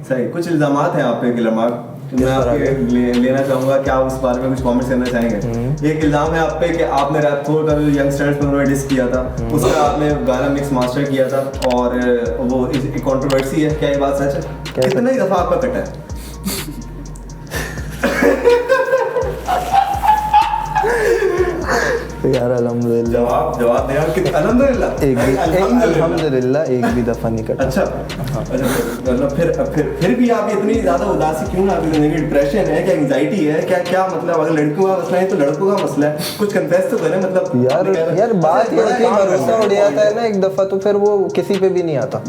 सही, कुछ इल्जामात हैं आप पे किलर मार्क, मैं आपके लेना चाहूँगा कि आप उस बारे में कुछ कमेंट्स करना चाहेंगे। एक इल्ज़ाम है आप पे कि आपने रैप थोर का जो यंगस्टर्स पर उन्होंने डिस किया था, उसका आपने गाना मिक्स मास्टर किया था और वो एक कंट्रोवर्सी है, क्या ये बात सच है? कितनी दफ़ा आपका कटा है? यार अल्हम्दुलिल्लाह जवाब दे यार, कितने अल्हम्दुलिल्लाह एक भी दफ़ा नहीं कटा। अच्छा मतलब फिर भी आप इतनी ज़्यादा उदासी क्यों? आपकी ज़िंदगी डिप्रेशन है क्या, एंजाइटी है क्या, क्या मतलब? अगर लड़कों का मसला है तो लड़कों का मसला है, कुछ कन्फेस तो करें। मतलब यार बात ये है कि भरोसा उड़ जाता है ना एक दफ़ा, तो फिर वो किसी पे भी नहीं आता।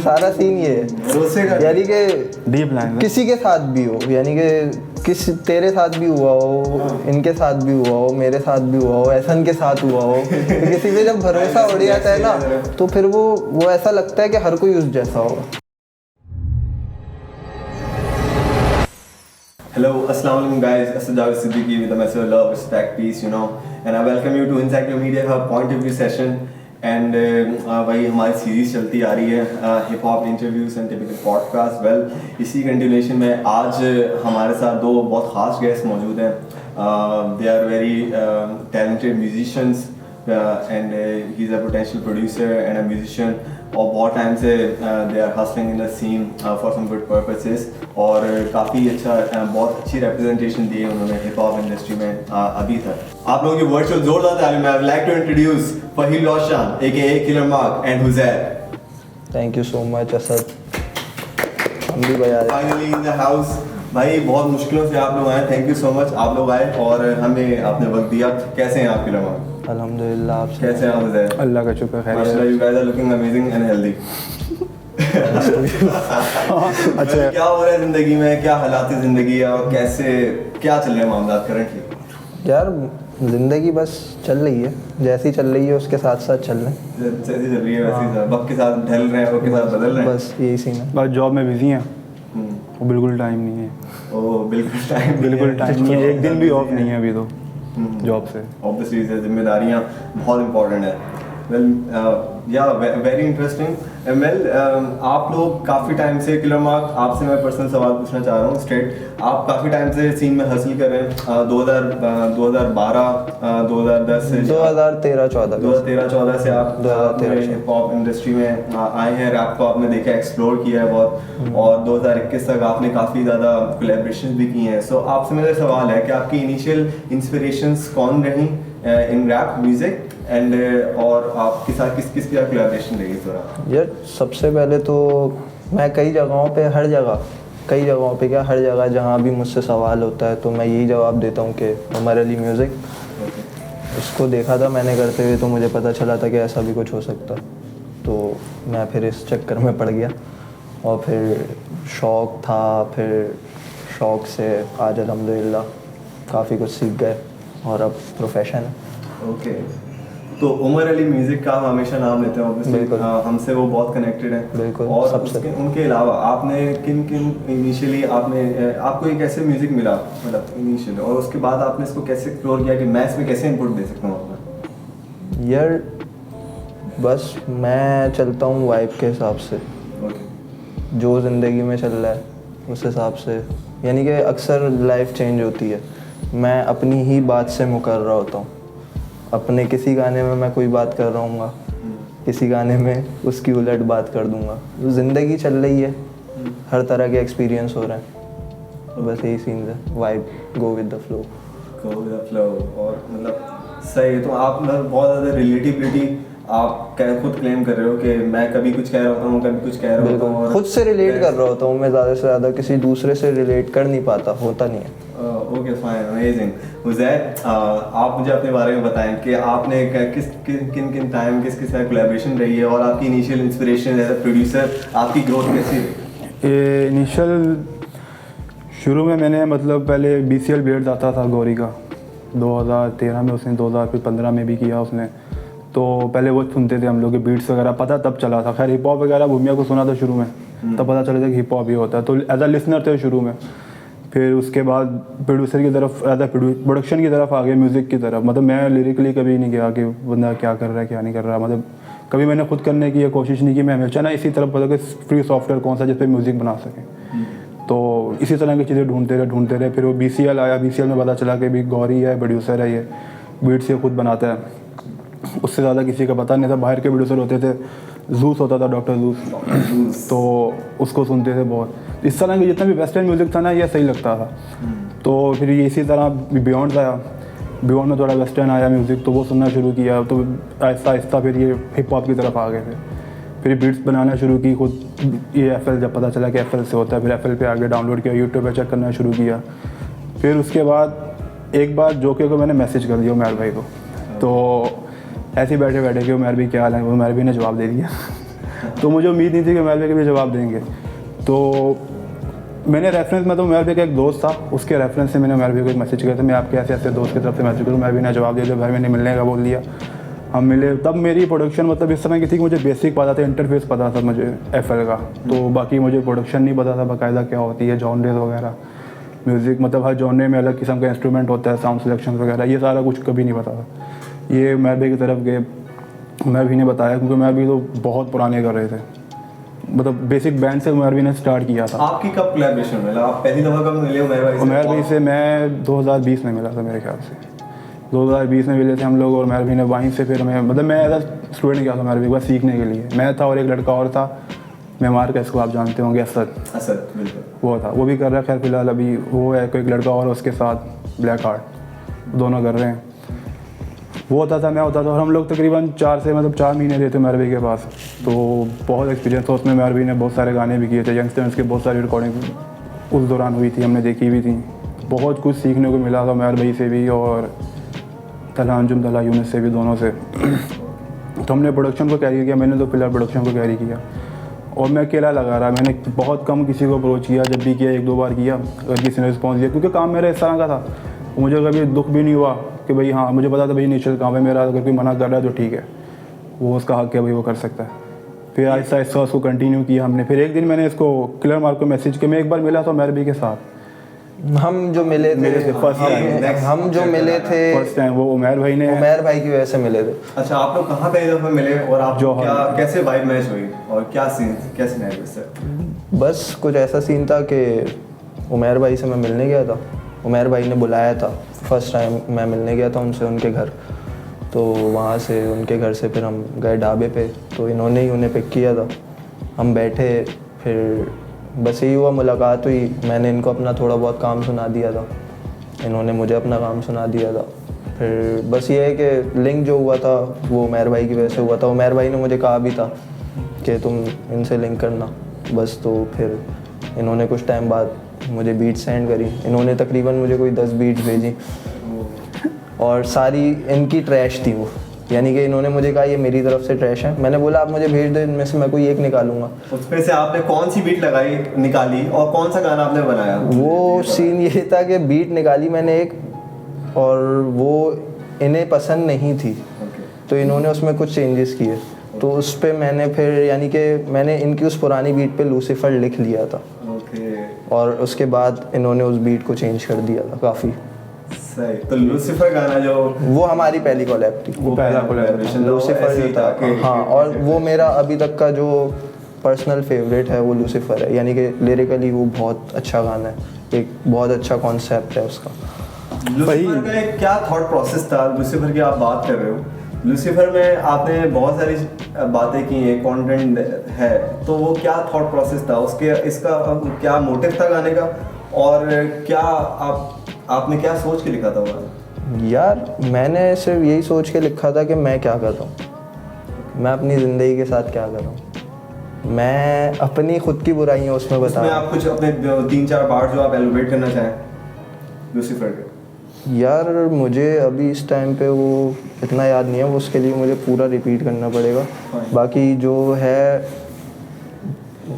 सारा सीन ये है, यानी कि डीप लाइन किसी के साथ भी हो, यानी कि तेरे साथ भी हुआ हो, इनके साथ भी हुआ हो, मेरे साथ भी हुआ हो, एहसन के साथ हुआ हो, तो किसी पे जब भरोसा उड़ जाता है ना, तो फिर वो ऐसा लगता है कि हर कोई उस जैसा होगा। Hello, Assalamualaikum guys. Asad Siddiqui with a message of love, respect, peace, you know. And I welcome you to Encyclopedia Hub Point of View session. And भाई हमारी सीरीज़ चलती आ रही है hip hop interviews and typical podcast. Well, इसी continuation में आज हमारे साथ दो बहुत ख़ास गेस्ट मौजूद हैं। They are very talented musicians and he is a potential producer and a musician, और बहुत टाइम से they are hustling in the scene for some good purposes, और काफ़ी अच्छा बहुत अच्छी रिप्रेजेंटेशन दी है उन्होंने हिप हॉप इंडस्ट्री में अभी तक। आप लोगों की वर्चुअल जोरदार तालीम में I would like to introduce Faheem Roshan AKA Killer Mark and Huzair. Thank you so much Asad, हम भी बजा रहे हैं। फाइनली इन द हाउस भाई, बहुत मुश्किलों से आप लोग आए, थैंक यू सो मच आप लोग आए और हमें आपने वक्त दिया। कैसे हैं आप किलर मार्क? अल्हम्दुलिल्लाह, आप कैसे हैं आप हुज़ैर? अल्लाह का शुक्र है। माशाल्लाह, you guys are looking amazing and healthy. अच्छा, क्या हो रहा है ज़िंदगी में, क्या हालात है ज़िंदगी और कैसे क्या चल रहे हैं मामला करंटली? यार ज़िंदगी बस चल रही है, जैसी चल रही है उसके साथ साथ चल रहे हैं। जैसी चल रही है वैसी वक्त के साथ ढल रहे हैं, वक्त के साथ बदल रहे हैं। बस यही सीन है। बस जॉब में बिजी हैं, वो बिल्कुल टाइम नहीं है। ओह बिल्कुल टाइम नहीं है, एक दिन भी ऑफ नहीं है अभी तो जॉब से। ऑब्वियसली जिम्मेदारियाँ बहुत इंपॉर्टेंट है। वेल या वेरी इंटरेस्टिंग। वेल आप लोग काफ़ी टाइम से, किलर मार्क आपसे मैं पर्सनल सवाल पूछना चाह रहा हूँ स्ट्रेट, आप काफ़ी टाइम से सीन में हासिल कर रहे हैं। 2012 2010 से 2013-14 से आप हिप हॉप इंडस्ट्री में आए हैं, रैप को आपने देखा, एक्सप्लोर किया है बहुत, और 2021 तक आपने काफ़ी ज़्यादा कोलैबोरेशंस भी की हैं। सो आपसे मेरा सवाल है कि आपकी इनिशियल इंस्पिरेशंस कौन रही इन रैप म्यूज़िक एंड और आपके साथ किस किस का कोलैबोरेशन रही थोड़ा? यार सबसे पहले तो मैं कई जगहों पे हर जगह जहाँ भी मुझसे सवाल होता है तो मैं यही जवाब देता हूँ कि उमर अली म्यूज़िक। उसको देखा था मैंने करते हुए, तो मुझे पता चला था कि ऐसा भी कुछ हो सकता, तो मैं फिर इस चक्कर में पड़ गया और फिर शौक़ था, फिर शौक़ से आज अल्हम्दुलिल्लाह काफ़ी कुछ सीख गए और अब प्रोफेशन है। ओके, तो उमर अली म्यूज़िक का हम हमेशा नाम लेते हैं ऑब्वियसली, हमसे वो बहुत कनेक्टेड है। बिल्कुल। और उनके अलावा आपने किन इनिशियली आपको एक ऐसे म्यूज़िक मिला मतलब इनिशियली, और उसके बाद आपने इसको कैसे एक्सप्लोर किया कि मैं इसमें कैसे इनपुट दे सकता हूँ अपना? यार बस मैं चलता हूँ वाइब के हिसाब से, जो ज़िंदगी में चल रहा है उस हिसाब से, यानी कि अक्सर लाइफ चेंज होती है, मैं अपनी ही बात से मुकर्रा होता हूँ। अपने किसी गाने में मैं कोई बात कर रहा हूँगा, किसी गाने में उसकी उलट बात कर दूँगा। ज़िंदगी चल रही है, हर तरह के एक्सपीरियंस हो रहे हैं, तो बस यही सीन है, vibe, go with the flow. और मतलब सही, तो आप मतलब बहुत ज़्यादा रिलेटिविटी आप खुद क्लेम कर रहे हो कि मैं कभी कुछ कह रहा हूँ, कभी कुछ कह रहा हूँ, और खुद से रिलेट कर रहा होता हूँ मैं, ज़्यादा से ज़्यादा किसी दूसरे से रिलेट कर नहीं पाता, होता नहीं है। Okay fine, amazing. हुज़ैर, आप मुझे अपने बारे में बताएं कि आपने किन टाइम किस साथ कोलैबोरेशन रही है और आपकी initial inspiration as a producer, आपकी ग्रोथ कैसी रही? ये इनिशियल शुरू में मैंने मतलब पहले BCL बेल्ट आता था गौरी का 2013 में, उसने 2015 में भी किया उसने, तो पहले वो सुनते थे हम लोग के बीट्स वगैरह, पता तब चला था। खैर हिप हॉप वगैरह भूमिया को सुना था शुरू में, तब पता चला था कि हिप हॉप ही होता है, तो एज अ लिसनर थे शुरू में। फिर उसके बाद प्रोड्यूसर की तरफ, एज अ प्रोडक्शन की तरफ आ गए, म्यूज़िक की तरफ। मतलब मैं लिरिकली कभी नहीं गया कि बंदा क्या कर रहा है क्या नहीं कर रहा, मतलब कभी मैंने खुद करने की ये कोशिश नहीं की। मैं हमेशा ना इसी तरफ पता कि फ्री सॉफ्टवेयर कौन सा जिस पे म्यूज़िक बना सकें, तो इसी तरह की चीज़ें ढूंढते रहे। फिर वो BCL आया, BCL में पता चला कि भी गौरी है, प्रोड्यूसर है, ये बीट्स ये खुद बनाता है, उससे ज़्यादा किसी का पता नहीं था। बाहर के प्रोड्यूसर होते थे, जूस होता था, डॉक्टर जूस, तो उसको सुनते थे बहुत। इस तरह के जितना भी वेस्टर्न म्यूज़िक था ना, ये सही लगता था। तो फिर ये इसी तरह बियॉन्ड आया, बियॉन्ड में थोड़ा वेस्टर्न आया म्यूज़िक, तो वो सुनना शुरू किया। तो आहिस्ता आहिस्ता फिर ये हिप हॉप की तरफ आ गए थे। फिर बीट्स बनाना शुरू की खुद, ये FL जब पता चला कि FL से होता है, फिर FL पे आगे डाउनलोड किया, यूट्यूब पे चेक करना शुरू किया। फिर उसके बाद एक बार जोके को मैंने मैसेज कर दिया उमर भाई को, तो ऐसे ही बैठे बैठे कि उमर भाई क्या हाल है, उमर भाई ने जवाब दे दिया। तो मुझे उम्मीद नहीं थी कि उमर भाई भी जवाब देंगे। तो मैंने रेफरेंस में, तो उमर भाई का एक दोस्त था, उसके रेफरेंस से मैंने उमर भाई को एक मैसेज किया था, मैं आपके ऐसे दोस्त की तरफ से मैसेज करूँ। उमर भाई ने जवाब दिया, भाई मैंने मिलने का बोल दिया। हम मिले, तब मेरी प्रोडक्शन मतलब इस तरह की थी कि मुझे बेसिक पता था, इंटरफेस पता था मुझे FL का, तो बाकी मुझे प्रोडक्शन नहीं पता था बाकायदा क्या होती है, जॉनरेज वगैरह, म्यूज़िक मतलब हर जॉनरे में अलग किस्म का इंस्ट्रूमेंट होता है, साउंड सिलेक्शन वगैरह, ये सारा कुछ कभी नहीं पता था। ये उमर भाई की तरफ गए, उमर भाई ने बताया, क्योंकि उमर भाई तो बहुत पुराने कर रहे थे, मतलब बेसिक बैंड से उमर भाई ने स्टार्ट किया था। आपकी कब कोलैबोरेशन मिला? आप पहली दफ़ा कब मिले उमर भाई से? उमर भाई से मैं 2020 में मिला था मेरे ख्याल से, 2020 में मिले थे हम लोग। और उमर भाई ने वहीं से फिर मैं, मतलब मैं एज अ स्टूडेंट गया था उमर भाई को सीखने के लिए। मैं था और एक लड़का और था, मेमार का, इसको आप जानते होंगे, असद, बिल्कुल, वो था, वो भी कर रहा है खैर फिलहाल अभी, वो है कोई एक लड़का और उसके साथ ब्लैक हार्ट, दोनों कर रहे हैं। वो होता था, मैं होता था, और हम लोग तकरीबन 4 महीने रहे थे उमर भाई के पास। तो बहुत एक्सपीरियंस था उसमें। उमर भाई ने बहुत सारे गाने भी किए थे, यंगस्टर्स के बहुत सारी रिकॉर्डिंग उस दौरान हुई थी, हमने देखी भी थी। बहुत कुछ सीखने को मिला था उमर भाई से भी और तला अंजुम तला यूनिस से भी, दोनों से। तो हमने प्रोडक्शन को कैरी किया, मैंने तो फिलहाल प्रोडक्शन को कैरी किया और मैं अकेला लगा रहा। मैंने बहुत कम किसी को अप्रोच किया, जब भी किया 1-2 बार किया, अगर किसी ने रिस्पॉन्स दिया, क्योंकि काम मेरा इस तरह का था, मुझे कभी दुख भी नहीं हुआ कि भाई हाँ, मुझे पता था भाई नेचुरल काम है मेरा, अगर कोई मना कर रहा है तो ठीक है, वो उसका हक है भाई, वो कर सकता है। फिर आहिस्ता आहिस्ता उसको कंटिन्यू किया हमने। फिर एक दिन मैंने इसको किलर मार्क को मैसेज किया, मैं एक बार मिला था उमर भाई के साथ, हम जो मिले थे फर्स्ट टाइम, हम जो मिले थे फर्स्ट टाइम, वो उमर भाई ने, उमर भाई की वजह से मिले थे। अच्छा, आप लोग कहाँ पहली दफ़ा मिले और आप जो क्या कैसे वाइब मैच हुई और क्या सीन, क्या सिनेरियो सर? बस कुछ ऐसा सीन था कि उमर भाई से मैं मिलने गया था, उमर भाई ने बुलाया था, फर्स्ट टाइम मैं मिलने गया था उनसे, उनके घर। तो वहाँ से उनके घर से फिर हम गए ढाबे पे, तो इन्होंने ही उन्हें पिक किया था। हम बैठे, फिर बस यही हुआ, मुलाकात हुई, मैंने इनको अपना थोड़ा बहुत काम सुना दिया था, इन्होंने मुझे अपना काम सुना दिया था। फिर बस ये है कि लिंक जो हुआ था वो उमर भाई की वजह से हुआ था। उमर भाई ने मुझे कहा भी था कि तुम इनसे लिंक करना, बस। तो फिर इन्होंने कुछ टाइम बाद मुझे बीट सेंड करी, इन्होंने तकरीबन मुझे कोई 10 बीट भेजी और सारी इनकी ट्रैश थी वो, यानी कि इन्होंने मुझे कहा ये मेरी तरफ से ट्रैश है। मैंने बोला आप मुझे भेज दो, इनमें से मैं कोई एक निकालूंगा। उसमें से आपने कौन सी बीट लगाई, निकाली और कौन सा गाना आपने बनाया? वो सीन ये था कि बीट निकाली मैंने एक, और वो इन्हें पसंद नहीं थी, तो इन्होंने उसमें कुछ चेंजेस किए। तो उस पर मैंने फिर, यानी कि मैंने इनकी उस पुरानी बीट पे लूसीफर लिख लिया था, और उसके बाद इन्होंने उस बीट को चेंज कर दिया था काफ़ी। सही। तो लूसीफर गाना जो, वो हमारी पहली कोलैब थी, वो पहला कोलैबोरेशन लूसीफर ही था। हाँ, और वो मेरा अभी तक का जो पर्सनल फेवरेट है वो लूसीफर है, यानी कि लिरिकली वो बहुत अच्छा गाना है, एक बहुत अच्छा कॉन्सेप्ट है उसका। लूसीफर का एक क्या थॉट प्रोसेस था? लूसीफर की आप बात कर रहे हो, लूसीफर में आपने बहुत सारी बातें की हैं, कंटेंट है, तो वो क्या थॉट प्रोसेस था उसके, इसका क्या मोटिव था गाने का, और क्या आपने क्या सोच के लिखा था वो गाना? यार मैंने सिर्फ यही सोच के लिखा था कि मैं क्या कर रहा हूँ, मैं अपनी ज़िंदगी के साथ क्या कर रहा हूँ, मैं अपनी खुद की बुराइयाँ उसमें बता रहा हूँ। आप कुछ अपने 3-4 पार्ट जो आप एलिब्रेट करना चाहें लूसीफर के? यार मुझे अभी इस टाइम पे वो इतना याद नहीं है, वो उसके लिए मुझे पूरा रिपीट करना पड़ेगा। बाकी जो है,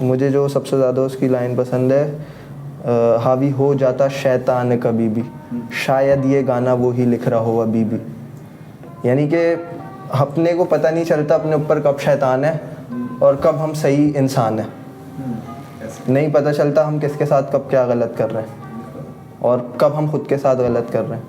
मुझे जो सबसे ज़्यादा उसकी लाइन पसंद है, हावी हो जाता शैतान कभी भी, शायद ये गाना वो ही लिख रहा हो अभी भी। यानी कि अपने को पता नहीं चलता अपने ऊपर कब शैतान है और कब हम सही इंसान हैं, नहीं पता चलता हम किसके साथ कब क्या गलत कर रहे हैं और कब हम खुद के साथ गलत कर रहे हैं।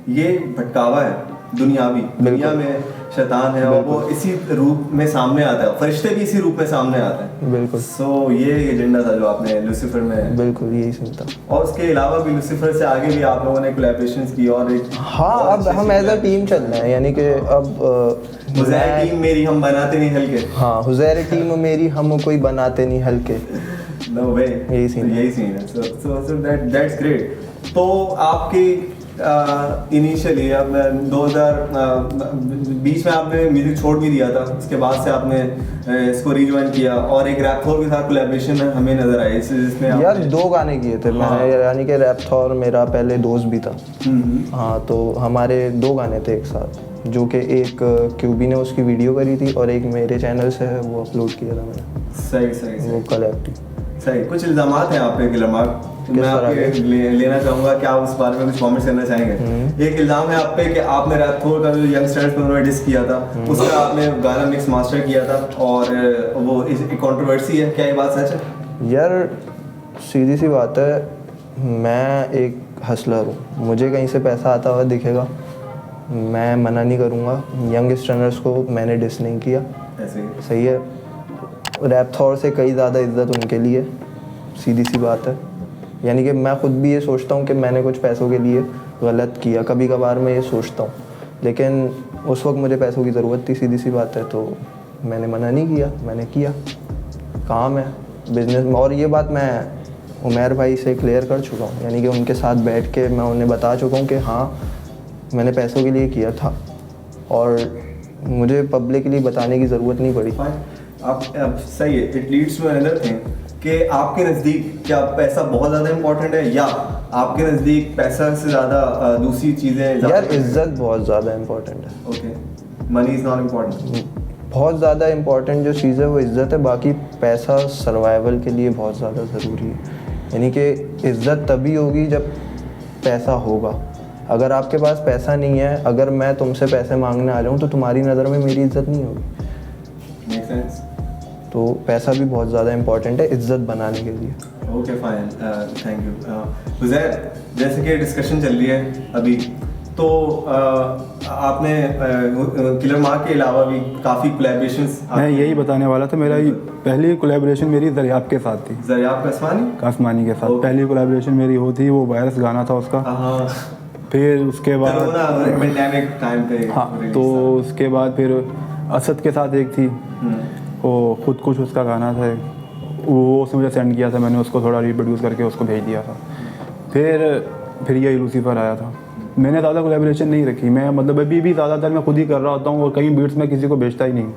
ये भटकावा है दुनिया में शैतान है और वो इसी रूप में सामने आता है, फरिश्ते भी इसी रूप में सामने आते हैं। बिल्कुल। सो ये एजेंडा था जो आपने लूसीफर में। बिल्कुल यही सीन था। और उसके अलावा भी लूसीफर से आगे भी आप लोगों ने कोलैबोरेशंस की और एक हाँ, अब हम एज अ टीम चल रहे हैं, यानी कि अब हुज़ैर टीम मेरी, हम बनाते नहीं हल्के। हाँ, हुज़ैर टीम मेरी, हम कोई बनाते नहीं हल्के। नो वे, यही सीन है। So that's great. तो आपकी इनिशियली अब 2020 में आपने म्यूजिक छोड़ भी दिया था, उसके बाद से आपने इसको रीजॉइन किया और एक रैपथॉर के साथ कोलैबोरेशन में हमें नजर आई जिसमें यार 2 गाने किए थे मैंने, यानी कि रैपथॉर मेरा पहले दोस्त भी था। हाँ, तो हमारे 2 गाने थे एक साथ, जो कि एक क्यूबी ने उसकी वीडियो करी थी और एक मेरे चैनल से है वो अपलोड किया था मैंने। सही वो कलेक्ट थी। सही। कुछ इल्जामात हैं आप पे गिलमार्क, मैं आपके लेना चाहूंगा, क्या आप उस बारे में कुछ कमेंट करना चाहेंगे? एक इल्जाम है आप पे कि आपने रैपथोर का जो यंगस्टर्स पे उन्होंने डिस किया था, उसका आपने गाना मिक्स मास्टर किया था और वो एक कंट्रोवर्सी है, क्या ये बात सच है? यार सीधी सी बात है, मैं एक हसलर हूँ, मुझे कहीं से पैसा आता हुआ दिखेगा मैं मना नहीं करूँगा। यंगस्टर्स को मैंने डिस नहीं किया, ऐसे ही सही है। रैपथॉर से कई ज़्यादा इज्जत उनके लिए, सीधी सी बात है। यानी कि मैं खुद भी ये सोचता हूँ कि मैंने कुछ पैसों के लिए गलत किया, कभी कभार मैं ये सोचता हूँ, लेकिन उस वक्त मुझे पैसों की ज़रूरत थी, सीधी सी बात है, तो मैंने मना नहीं किया, मैंने किया। काम है बिजनेस में, और ये बात मैं उमर भाई से क्लियर कर चुका हूँ, यानी कि उनके साथ बैठ के मैं उन्हें बता चुका हूँ कि हाँ मैंने पैसों के लिए किया था और मुझे पब्लिकली बताने की ज़रूरत नहीं पड़ी। अब सही है। It leads to another thing कि आपके नज़दीक क्या पैसा बहुत ज़्यादा इम्पोर्टेंट है या आपके नज़दीक पैसा से ज़्यादा दूसरी चीज़ें? यार इज्जत बहुत ज़्यादा इम्पोर्टेंट है। Okay, money is not important. बहुत ज़्यादा इम्पोर्टेंट जो चीज़ है वो इज़्ज़त है, बाकी पैसा सर्वाइवल के लिए बहुत ज़्यादा ज़रूरी है। यानी कि इज़्ज़त तभी होगी जब पैसा होगा। अगर आपके पास पैसा नहीं है, अगर मैं तुमसे पैसे मांगने आ जाऊँ तो तुम्हारी नज़र में मेरी इज़्ज़त नहीं होगी। Make sense. तो पैसा भी बहुत ज़्यादा इम्पोर्टेंट है इज़्ज़त बनाने के लिए। Okay fine, thank you. Huzair, जैसे कि डिस्कशन चल रही है अभी, तो आपने किलर मार्क के अलावा भी काफ़ी कोलैबोरेशंस। मैं यही बताने वाला था, मेरा पहली कोलैबोरेशन मेरी ज़रियाब के साथ थी। ज़रियाब कासमानी के साथ पहली कोलैबोरेशन मेरी वो थी, वो वायरस गाना था उसका। फिर उसके बाद पेंडेमिक टाइम पे। हाँ, तो उसके बाद फिर असद के साथ एक थी, वो खुद कुछ उसका गाना था, वो उसने मुझे सेंड किया था, मैंने उसको थोड़ा रिप्रोड्यूस करके उसको भेज दिया था। फिर ये लूसीफर आया था। मैंने ज़्यादा कोलैबोरेशन नहीं रखी, मैं मतलब अभी भी ज़्यादातर मैं खुद ही कर रहा होता हूँ और कई बीट्स मैं किसी को भेजता ही नहीं हूँ,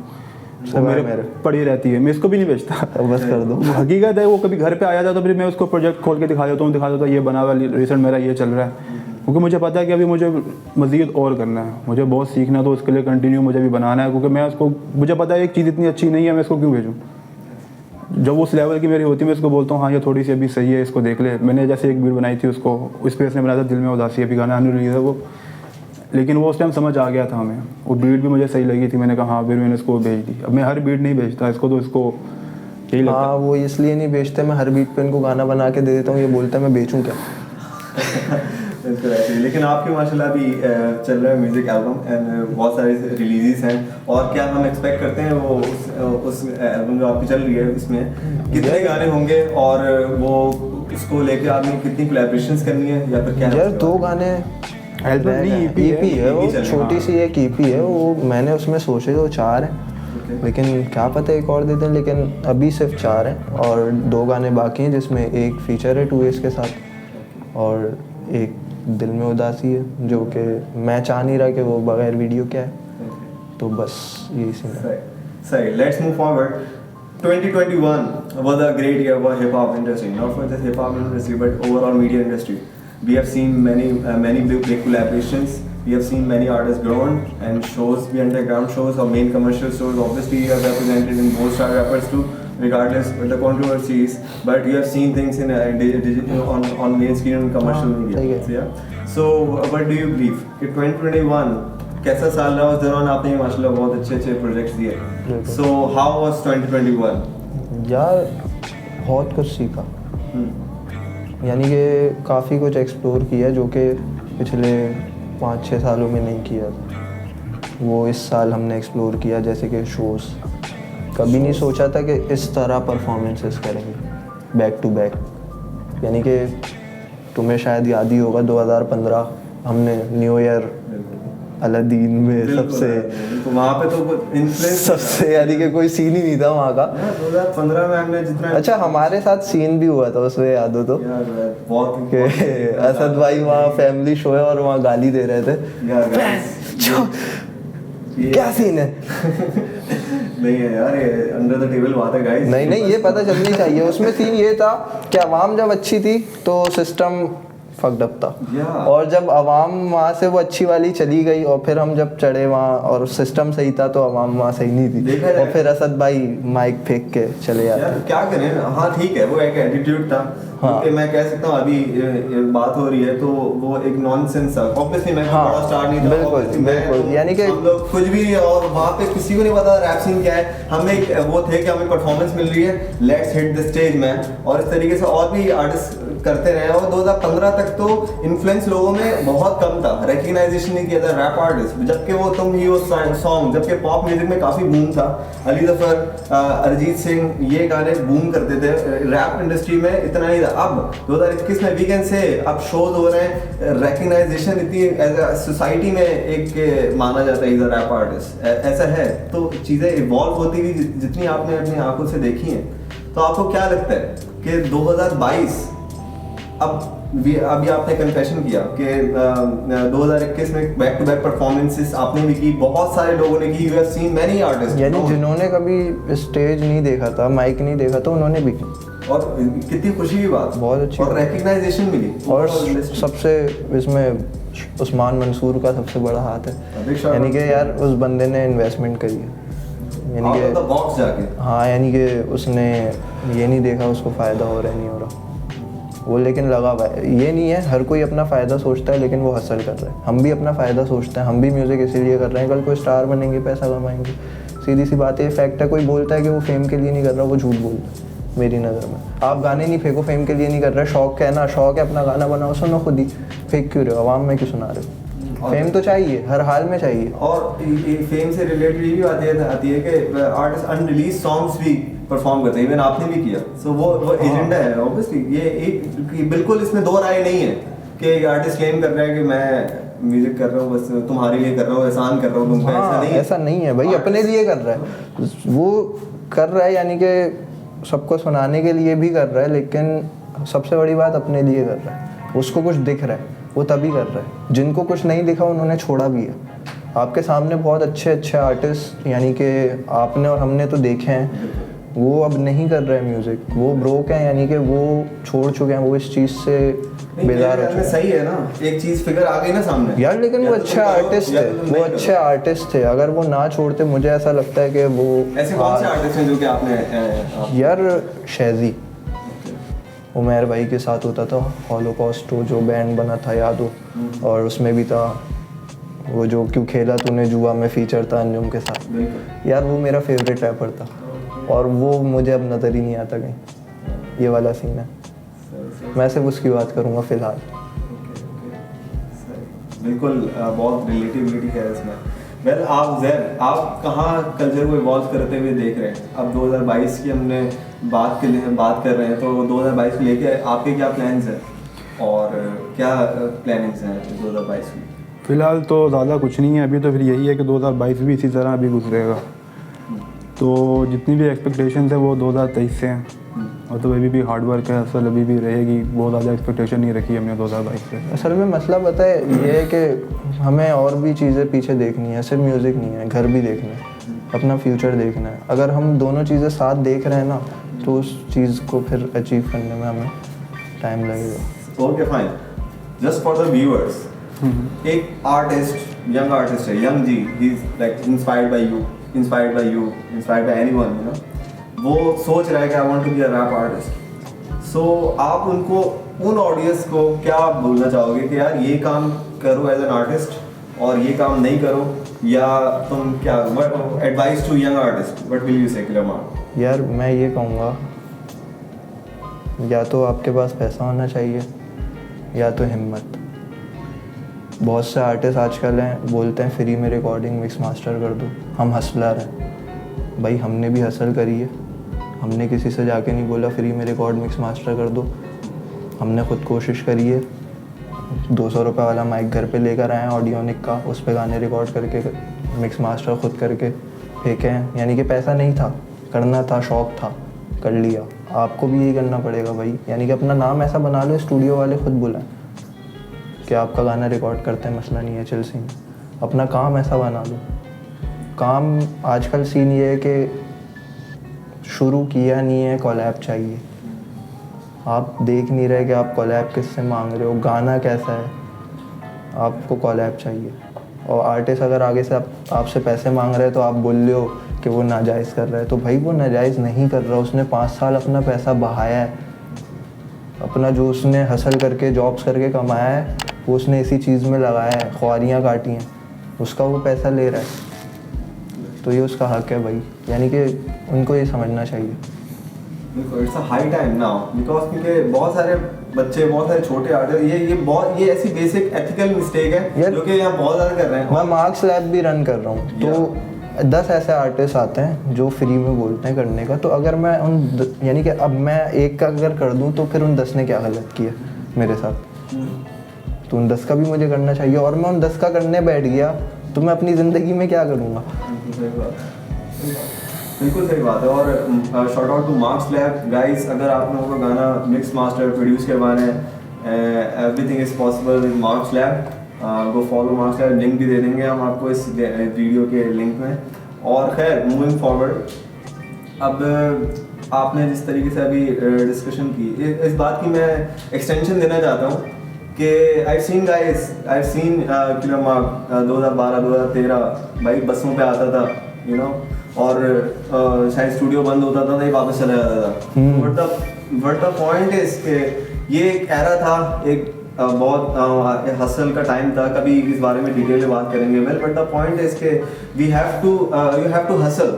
वो मेरे पड़ी रहती है, मैं इसको भी नहीं भेजता। बस कर दो। हकीकत है, वो कभी घर पे आया था तो फिर मैं उसको प्रोजेक्ट खोल के दिखा देता हूँ ये बना हुआ रिसेंट मेरा ये चल रहा है, क्योंकि मुझे पता है कि अभी मुझे मज़ीद और करना है, मुझे बहुत सीखना है, तो उसके लिए कंटिन्यू मुझे भी बनाना है, क्योंकि मैं उसको मुझे पता है एक चीज़ इतनी अच्छी नहीं है, मैं इसको क्यों भेजूँ। जब उस लेवल की मेरी होती है मैं इसको बोलता हूँ हाँ ये थोड़ी सी अभी सही है, इसको देख ले। मैंने जैसे एक बीट बनाई थी उसको उस पे उसने बनाया था दिल में उदासी, अभी गाना अनरिलीज है वो, लेकिन वो उस टाइम समझ आ गया था हमें, वो बीट भी मुझे सही लगी थी, मैंने कहा हाँ, फिर मैंने इसको भेज दी। अब मैं हर बीट नहीं भेजता इसको, तो इसको यही लगता है। हाँ, वो इसलिए नहीं बेचते, मैं हर बीट पे इनको गाना बना के दे देता हूँ, ये बोलते हैं मैं बेचूँ क्या। लेकिन आपके माशाल्लाह अभी चल रहा है म्यूजिक एल्बम एंड बहुत सारे रिलीजेस हैं, और क्या हम एक्सपेक्ट करते हैं वो उस एल्बम जो आपकी चल रही है उसमें कितने गाने होंगे और वो उसको लेके आपने कितनी कोलैबोरेशंस करनी है या फिर क्या? यार 2 गाने एल्बम नहीं, EP है, वो छोटी सी एक EP है, वो मैंने उसमें सोचे तो 4 हैं, लेकिन क्या पता एक और दे दें, लेकिन अभी सिर्फ 4 हैं और 2 गाने बाकी हैं, जिसमें एक फीचर है 2Ace के साथ और एक दिल में उदासी है, जो कि मैं चाह नहीं रहा कि वो बगैर वीडियो क्या है, तो बस यही सीन है। सही, let's move forward. 2021 was a great year for hip hop industry, not for just hip hop industry but overall media industry. We have seen many big collaborations. We have seen many artists grown and shows, the underground shows or main commercial shows. Obviously, you are represented in both star rappers too, regardless of the controversies. But you have seen things in on main screen and commercial media. Yeah. So, what do you believe? कि 2021 कैसा साल रहा? उस दौरान आपने माशाल्लाह बहुत अच्छे प्रोजेक्ट्स दिए. So, how was 2021? यार बहुत कुछ सीखा, यानी कि काफ़ी कुछ एक्सप्लोर किया जो कि पिछले 5-6 सालों में नहीं किया था। वो इस साल हमने एक्सप्लोर किया, जैसे कि शोज़। कभी नहीं सोचा था कि इस तरह परफॉर्मेंसेस करेंगे बैक टू बैक। यानी कि तुम्हें शायद याद ही होगा 2015 हमने न्यू ईयर अलादीन में सबसे वहाँ पे तो इन्फ्लुएंस सबसे यानी कि कोई सीन ही नहीं था वहाँ का। 2015 में हमने जितना अच्छा, हमारे साथ सीन भी हुआ था उसमें, याद हो तो यार बहुत कि असद भाई वहाँ फैमिली शो है और वहाँ गाली दे रहे थे। यार क्या सीन है? नहीं है यार, ये अंडर द टेबल बात है गाइस। नहीं नहीं, ये पता चलनी चाहिए। उसमें सीन ये था कि आवाम जब अच्छी थी तो सिस्टम फक्ड अप था, और जब आवाम वहाँ से वो अच्छी वाली चली गई और फिर हम जब चढ़े वहाँ और सिस्टम सही था तो आवाम वहाँ सही नहीं थी, और फिर असद भाई माइक फेंक के चले जाते। यार क्या करें, हाँ ठीक है, वो एक एटीट्यूड था। हाँ। क्योंकि मैं कह सकता हूँ अभी ये बात हो रही है तो वो एक नॉनसेंस था। ऑब्वियसली मैं हाँ, बड़ा स्टार नहीं था, बिल्कुल, obviously मैं बिल्कुल। तो यानी कि हम लोग कुछ भी, और वहाँ पे किसी को नहीं पता रैप सीन क्या है। हमें एक वो थे कि हमें परफॉर्मेंस मिल रही है, let's hit the stage man. और इस तरीके से और भी आर्टिस्ट करते रहे। और 2015 तक तो इन्फ्लुएंस लोगों में बहुत कम था, रिकग्नाइजेशन नहीं किया था रैप आर्टिस्ट। जबकि वो तुम ही वो सॉन्ग, जबकि पॉप म्यूजिक में काफ़ी बूम था। अली जफर, अरिजीत सिंह, ये गाने बूम करते थे। रैप इंडस्ट्री में इतना ही था। अब 2021 में वीकेंड से अब शोज हो रहे हैं, रिकग्नाइजेशन इतनी एज अ सोसाइटी में एक माना जाता है एज अ रैप आर्टिस्ट, ऐसा है। तो चीज़ें इवॉल्व होती हुई जितनी आपने अपनी आंखों से देखी हैं, तो आपको क्या लगता है कि 2022 अभी आपने कन्फेशन किया कि 2021 में बैक टू बैक परफॉर्मेंसेस आपने भी की, बहुत सारे लोगों ने की। You have seen many artist, यानी जिन्होंने कभी स्टेज नहीं देखा था, माइक नहीं देखा था, उन्होंने भी की। और कितनी खुशी की बात, बहुत अच्छी, और रिकग्नाइजेशन मिली। और सबसे इसमें उस्मान मंसूर का सबसे बड़ा हाथ है। यानी कि यार उस बंदे ने इन्वेस्टमेंट करी है, यानी कि बॉक्स जाके। हाँ, यानी कि उसने ये नहीं देखा उसको फ़ायदा हो रहा है नहीं हो रहा वो, लेकिन लगा हुआ है। ये नहीं है, हर कोई अपना फ़ायदा सोचता है, लेकिन वो हसल कर रहा है। हम भी अपना फ़ायदा सोचते हैं, हम भी म्यूज़िक इसीलिए कर रहे हैं, कल कोई स्टार बनेंगे, पैसा कमाएंगे। सीधी सी बात है, फैक्ट है। कोई बोलता है कि वो फेम के लिए नहीं कर रहा, वो झूठ बोलता है मेरी नज़र में। आप गाने नहीं फेंको, फेम के लिए नहीं कर रहे। शौक है ना, शौक है, अपना गाना बनाओ, सुनो खुद ही। फेंक क्यों रहे हो, आवाम में क्यों सुना रहे हो? फेम तो चाहिए, हर हाल में चाहिए। और फेम से रिलेटेड ये भी आती है कि आर्टिस्ट अनरिलीज सॉन्ग्स भी परफॉर्म करते हैं। इवन आपने भी किया, सो वो एजेंडा है ऑब्वियसली। ये एक बिल्कुल इसमें दो राय नहीं है कि एक आर्टिस्ट क्लेम कर रहा है कि मैं म्यूजिक कर रहा हूँ, बस तुम्हारे लिए कर रहा हूँ, एहसान कर रहा हूँ तुम पे। ऐसा नहीं है भाई, अपने लिए कर रहा है वो, कर रहा है यानी कि सबको सुनाने के लिए भी कर रहा है, लेकिन सबसे बड़ी बात अपने लिए कर रहा है। उसको कुछ दिख रहा है, वो तभी कर रहा है। जिनको कुछ नहीं दिखा उन्होंने छोड़ा भी है। आपके सामने बहुत अच्छे अच्छे आर्टिस्ट, यानी कि आपने और हमने तो देखे हैं, वो अब नहीं कर रहे हैं म्यूज़िक, वो ब्रोक हैं, यानी कि वो छोड़ चुके हैं, वो इस चीज़ से बेदार हो चुके हैं। सही है ना, एक चीज़ फिगर आ गई ना सामने यार, लेकिन वो अच्छे आर्टिस्ट थे, वो अच्छे आर्टिस्ट थे। अगर वो ना छोड़ते, मुझे ऐसा लगता है कि वो ऐसे कौन से आर्टिस्ट हैं जो कि आपने यार शहजी उमर भाई के साथ होता था हॉलोकॉस्ट, जो बैंड बना था याद हो, और उसमें भी था वो जो क्यों खेला तूने जुआ में फीचर था अंजुम के साथ। यार वो मेरा फेवरेट रैपर था, और वो मुझे अब नज़र ही नहीं आता कहीं। ये वाला सीन है, मैं सिर्फ उसकी बात करूँगा फ़िलहाल। बिल्कुल, बहुत रिलेटिविटी है इसमें। वेल, आप कहाँ कल्चर को इवॉल्व करते हुए देख रहे हैं? अब 2022 की हमने बात कर रहे हैं, तो 2022 को लेके आपके क्या प्लान्स हैं और क्या प्लानिंग्स हैं 2022 की? फ़िलहाल तो ज़्यादा कुछ नहीं है अभी, तो फिर यही है कि 2022 भी इसी तरह अभी गुजरेगा। तो जितनी भी एक्सपेक्टेशंस है वो 2023 से हैं, और तो अभी भी हार्ड वर्क है, असल अभी भी रहेगी। बहुत ज़्यादा एक्सपेक्टेशन नहीं रखी हमने 2022 से। असल में मसला पता है ये है कि हमें और भी चीज़ें पीछे देखनी है, सिर्फ म्यूज़िक नहीं है, घर भी देखना है, अपना फ्यूचर देखना है। अगर हम दोनों चीज़ें साथ देख रहे हैं ना, तो उस चीज़ को फिर अचीव करने में हमें टाइम लगेगा। Okay fine, just for the viewers, एक आर्टिस्ट, यंग आर्टिस्ट है, Young G, he is like inspired by you, inspired by anyone, you know, वो सोच रहा है कि I want to be a rap artist. So आप उनको, उन ऑडियंस को क्या बोलना चाहोगे कि यार ये काम करो एज एन आर्टिस्ट और ये काम नहीं करो, या तुम क्या advice to young artist, what will you say किलमान? यार मैं ये कहूँगा, या तो आपके पास पैसा होना चाहिए, या तो हिम्मत। बहुत से आर्टिस्ट आजकल हैं बोलते हैं फ्री में रिकॉर्डिंग मिक्स मास्टर कर दो, हम हसलर हैं। भाई हमने भी हसल करी है, हमने किसी से जाके नहीं बोला फ्री में रिकॉर्ड मिक्स मास्टर कर दो, हमने खुद कोशिश करी है। 200 रुपये वाला माइक घर पे लेकर आए हैं ऑडियोनिक का, उस पर गाने रिकॉर्ड करके मिक्स मास्टर खुद करके फेंके हैं। यानी कि पैसा नहीं था, करना था, शौक़ था, कर लिया। आपको भी यही करना पड़ेगा भाई, यानी कि अपना नाम ऐसा बना लो, स्टूडियो वाले खुद बुलाएं कि आपका गाना रिकॉर्ड करते हैं, मसला नहीं है, चिल सीन। अपना काम ऐसा बना लो। काम आजकल सीन ये है कि शुरू किया नहीं है, कोलैब चाहिए। आप देख नहीं रहे कि आप कोलैब किससे मांग रहे हो, गाना कैसा है, आपको कोलैब चाहिए। और आर्टिस्ट अगर आगे से आपसे पैसे मांग रहे हैं तो आप बोल रहे हो कि वो नाजायज़ कर रहा है, तो भाई वो नाजायज़ नहीं कर रहा। उसने 5 साल अपना पैसा बहाया है, अपना जो उसने हसल करके जॉब्स करके कमाया है वो उसने इसी चीज़ में लगाया है, ख्वारियाँ काटी हैं, उसका वो पैसा ले रहा है, तो ये उसका हक है भाई। यानी कि उनको ये समझना चाहिए। It's a high time now because क्योंकि बहुत सारे बच्चे, बहुत सारे छोटे आर्टिस्ट ये ऐसी बेसिक एथिकल मिस्टेक है जो कि यहाँ बहुत ज़्यादा कर रहे हैं। मैं मार्क्स लैब भी रन कर रहा हूँ, तो 10 ऐसे आर्टिस्ट आते हैं जो फ्री में बोलते हैं करने का, तो अगर मैं यानी कि अब मैं एक का अगर कर दूँ तो फिर उन 10 ने क्या गलत किया मेरे साथ, तो उन 10 का भी मुझे करना चाहिए। और मैं उन 10 का करने बैठ गया तो मैं अपनी ज़िंदगी में क्या करूँगा। बिल्कुल सही बात है। और short out two marks lab guys, अगर आप लोगों को गाना मिक्स मास्टर प्रोड्यूस करवाना है, everything is possible with marks lab. Go follow marks lab, link भी दे देंगे हम आपको इस वीडियो के लिंक में। और खैर मूविंग फॉरवर्ड, अब आपने जिस तरीके से अभी डिस्कशन की, इस बात की मैं एक्सटेंशन देना चाहता हूँ कि I seen guys, I seen killer mark 2012-2013 भाई बसों पे आता था, यू नो, और शायद स्टूडियो बंद होता था तो ये वापस चला जाता था। बट द पॉइंट इज के ये एक एरा था, एक बहुत हसल का टाइम था। कभी इस बारे में डिटेल में बात करेंगे। Well but the point is के यू हैव टू हसल,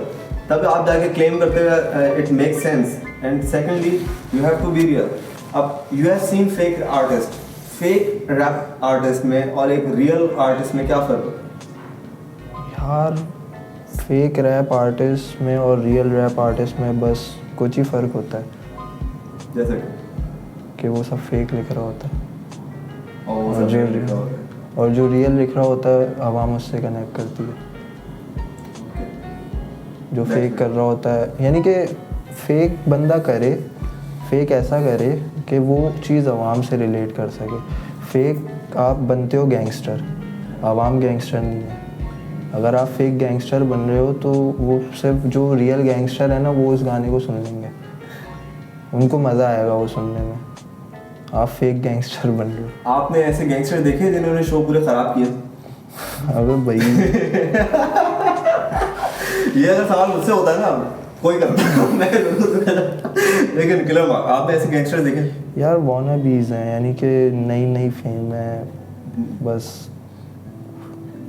तब आप जाके क्लेम करते हुए it make sense. And secondly you have to be real. अब you have seen fake artist, fake rap artist में और एक रियल आर्टिस्ट में क्या फ़र्क है यार? फेक रैप आर्टिस्ट में और रियल रैप आर्टिस्ट में बस कुछ ही फ़र्क होता है, जैसे कि वो सब फेक लिख रहा होता है और और जो रियल लिख रहा होता है आवाम उससे कनेक्ट करती है। जो फेक कर रहा होता है, यानी कि फेक बंदा करे, फेक ऐसा करे कि वो चीज़ आवाम से रिलेट कर सके। फेक आप बनते हो गैंगस्टर, आवाम गैंगस्टर नहीं है। अगर आप फेक गैंगस्टर बन रहे हो तो वो सिर्फ जो रियल गैंगस्टर है ना वो उस गाने को सुन लेंगे, उनको मज़ा आएगा वो सुनने में। आप फेक गैंगस्टर बन रहे हो। आपने ऐसे गैंगस्टर देखे जिन्होंने शो पूरे खराब किए? अबे भाई ये अगर सवाल मुझसे होता है ना कोई करता मैं लेकिन किलर मार्क, आपने ऐसे गैंगस्टर देखे? यार वॉनाबीज हैं, यानी कि नई नई फेम है, बस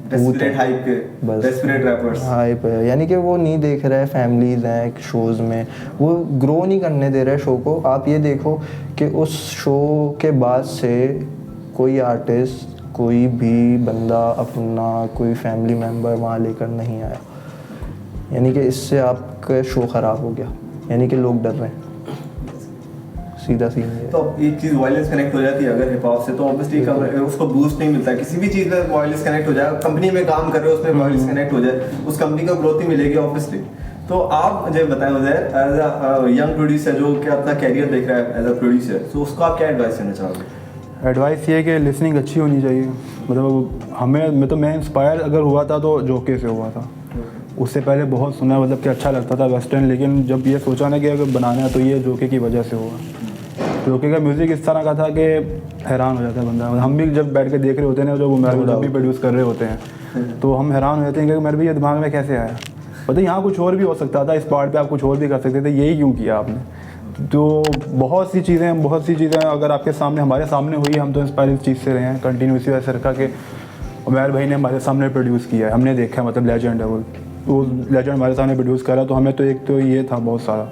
डेस्परेट हाइप के, बस डेस्परेट रैपर्स हाइप है। यानी कि वो नहीं देख रहा है, फैमिलीज हैं शोज़ में, वो ग्रो नहीं करने दे रहा है शो को। आप ये देखो कि उस शो के बाद से कोई आर्टिस्ट, कोई भी बंदा अपना कोई फैमिली मेम्बर वहाँ लेकर नहीं आया, यानी कि इससे आपका शो ख़राब हो गया, यानी कि लोग डर रहे हैं, सीधा सीन है। तो एक चीज़ वायलेंस कनेक्ट हो जाती है अगर हिप हॉप से, तो ऑब्वियसली उसको बूस्ट नहीं मिलता है। किसी भी चीज़ में वायलेंस कनेक्ट हो जाए, कंपनी में काम कर रहे हो उसमें वायलेंस कनेक्ट हो जाए, उस कंपनी को ग्रोथ ही मिलेगी ऑब्वियसली। तो आप मुझे बताएं उधर एज अ यंग प्रोड्यूसर जो कि अपना कैरियर देख रहा है एज अ प्रोड्यूसर, तो उसको आप क्या एडवाइस देना चाहोगे? एडवाइस ये है कि लिसनिंग अच्छी होनी चाहिए। मतलब मैं इंस्पायर अगर हुआ था तो जोके से हुआ था, उससे पहले बहुत सुना, मतलब कि अच्छा लगता था वेस्टर्न, लेकिन जब ये सोचा ना कि अगर बनाना है तो ये जोके की वजह से हुआ। जोके का म्यूज़िक इस तरह का था कि हैरान हो जाता है बंदा। हम भी जब बैठ के देख रहे होते हैं ना, जो उमर जब भी प्रोड्यूस कर रहे होते हैं, तो हम हैरान हो जाते हैं कि मेरे भी ये दिमाग में कैसे आया। मतलब यहाँ कुछ और भी हो सकता था, इस पार्ट पे आप कुछ और भी कर सकते थे, यही क्यों किया आपने? तो बहुत सी चीज़ें अगर आपके सामने, हमारे सामने हुई, हम तो इंस्पायर इस चीज़ से रहे हैं कंटिन्यूसली। वैसे रखा कि उमर भाई ने हमारे सामने प्रोड्यूस किया है, हमने देखा है, मतलब लेजेंड है वो लेजेंड हमारे सामने प्रोड्यूस करा, तो हमें तो एक तो ये था बहुत सारा।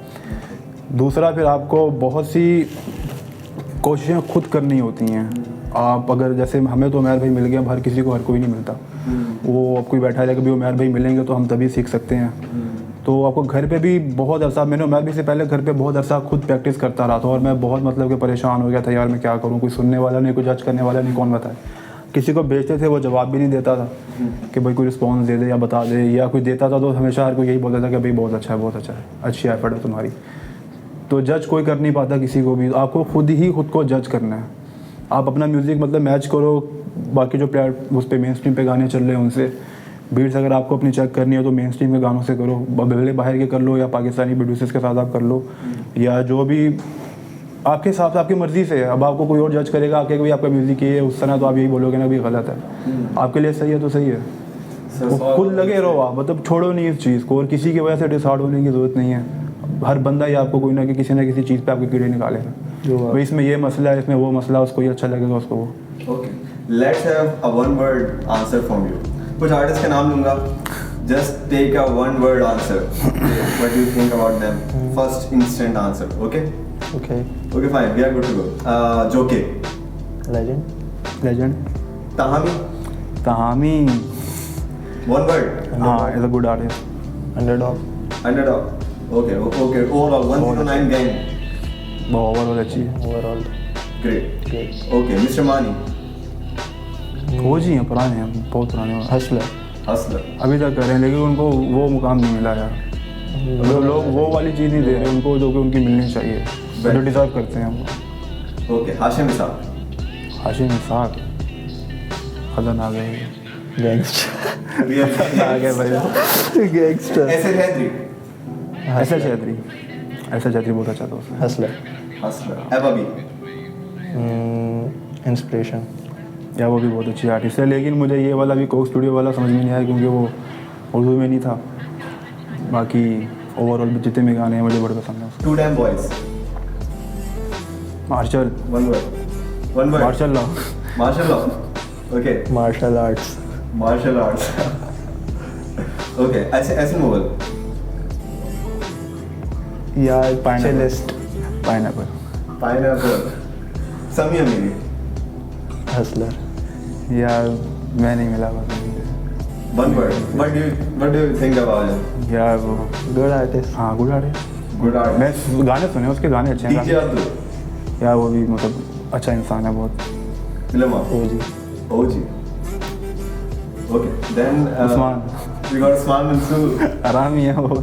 दूसरा फिर आपको बहुत सी कोशिशें खुद करनी होती हैं, आप अगर जैसे हमें तो उमैर भाई मिल गया, हर किसी को हर कोई नहीं मिलता। वो अब कोई बैठा है कभी उमैर भाई मिलेंगे तो हम तभी सीख सकते हैं। तो आपको घर पे भी बहुत अरसा, मैंने उमैर भाई से पहले घर पे बहुत अरसा खुद प्रैक्टिस करता रहा था और मैं बहुत मतलब कि परेशान हो गया था यार मैं क्या करूँ, कोई सुनने वाला नहीं, कोई जज करने वाला नहीं, कौन बताए। किसी को भेजते थे वो जवाब भी नहीं देता था कि भाई कोई रिस्पॉन्स दे दे या बता दे, या कोई देता था तो हमेशा हर कोई यही बोलता था कि भाई बहुत अच्छा है, बहुत अच्छा है, अच्छी एफर्ट है तुम्हारी। तो जज कोई कर नहीं पाता किसी को भी, आपको खुद को जज करना है। आप अपना म्यूज़िक मतलब मैच करो बाकी जो उस पर मेन स्ट्रीम पे गाने चल रहे हैं उनसे। बीट्स अगर आपको अपनी चेक करनी है तो मेन स्ट्रीम के गानों से करो, भले बाहर के कर लो या पाकिस्तानी प्रोड्यूसर्स के साथ आप कर लो, या जो भी आपके हिसाब से आपकी मर्ज़ी से है। अब आपको कोई और जज करेगा आके भाई आपका म्यूज़िक ये है उस तरह, तो आप यही बोलोगे ना भी गलत है। आपके लिए सही है तो सही है, तो खुद लगे रहो आप, मतलब छोड़ो नहीं इस चीज़ को, और किसी की वजह से डिसहार्ड होने की ज़रूरत नहीं है। हर बंदा ही आपको कोई ना किसी ना किसी चीज़ पे आपके कीड़े निकालेगा, भाई इसमें ये मसला है, इसमें वो मसला, उसको ये अच्छा लगेगा उसको वो। Okay, let's have a one word answer from you. कुछ आर्टिस्ट के नाम लूंगा, just take a one word answer, what do you think about them, first instant answer. Okay okay fine, we are good to go. जोके, legend. तहामी, one word. हाँ, is a good artist. Underdog. Okay overall 109 gang overall अच्छी है, overall great. Okay, mister मानी, वो जी हैं, पुराने हैं, बहुत पुराने हैं। हसलर अभी तक कर रहे हैं लेकिन उनको वो मुकाम नहीं मिला यार, लोग वो वाली चीज़ नहीं दे रहे उनको जो कि उनकी मिलनी चाहिए, जो डिज़र्व करते हैं वो। ओके, हाशिम इसाक, खतरनाक है, गैंगस्टर। ऐसे चैत्री बहुत अच्छा था उसमें। हसलर। एबाबी, इंस्पिरेशन। या वो भी बहुत अच्छी आर्टिस्ट है, लेकिन मुझे ये वाला भी कोक स्टूडियो वाला समझ में नहीं आया क्योंकि वो उर्दू में नहीं था। बाकी ओवरऑल जितने भी गाने हैं मुझे बड़े पसंद हैं। Two damn boys, Marshall, one word. Martial law. Okay, martial arts. Okay, ऐसे मोबाइल या Pineapple. Cellist. Pineapple. Sami Amiri, hustler. यार मैं नहीं मिला बस। One word. What do you think about him? यार वो गुड आर्टिस्ट। हाँ गुड आर्टिस्ट। Good art. मैं गाने सुने उसके, गाने अच्छे हैं। डीजे अब्दुल, यार वो भी मतलब अच्छा इंसान है बहुत। Film OG. Okay, then Usman. we got Usman Mansoor. आराम ही है वो।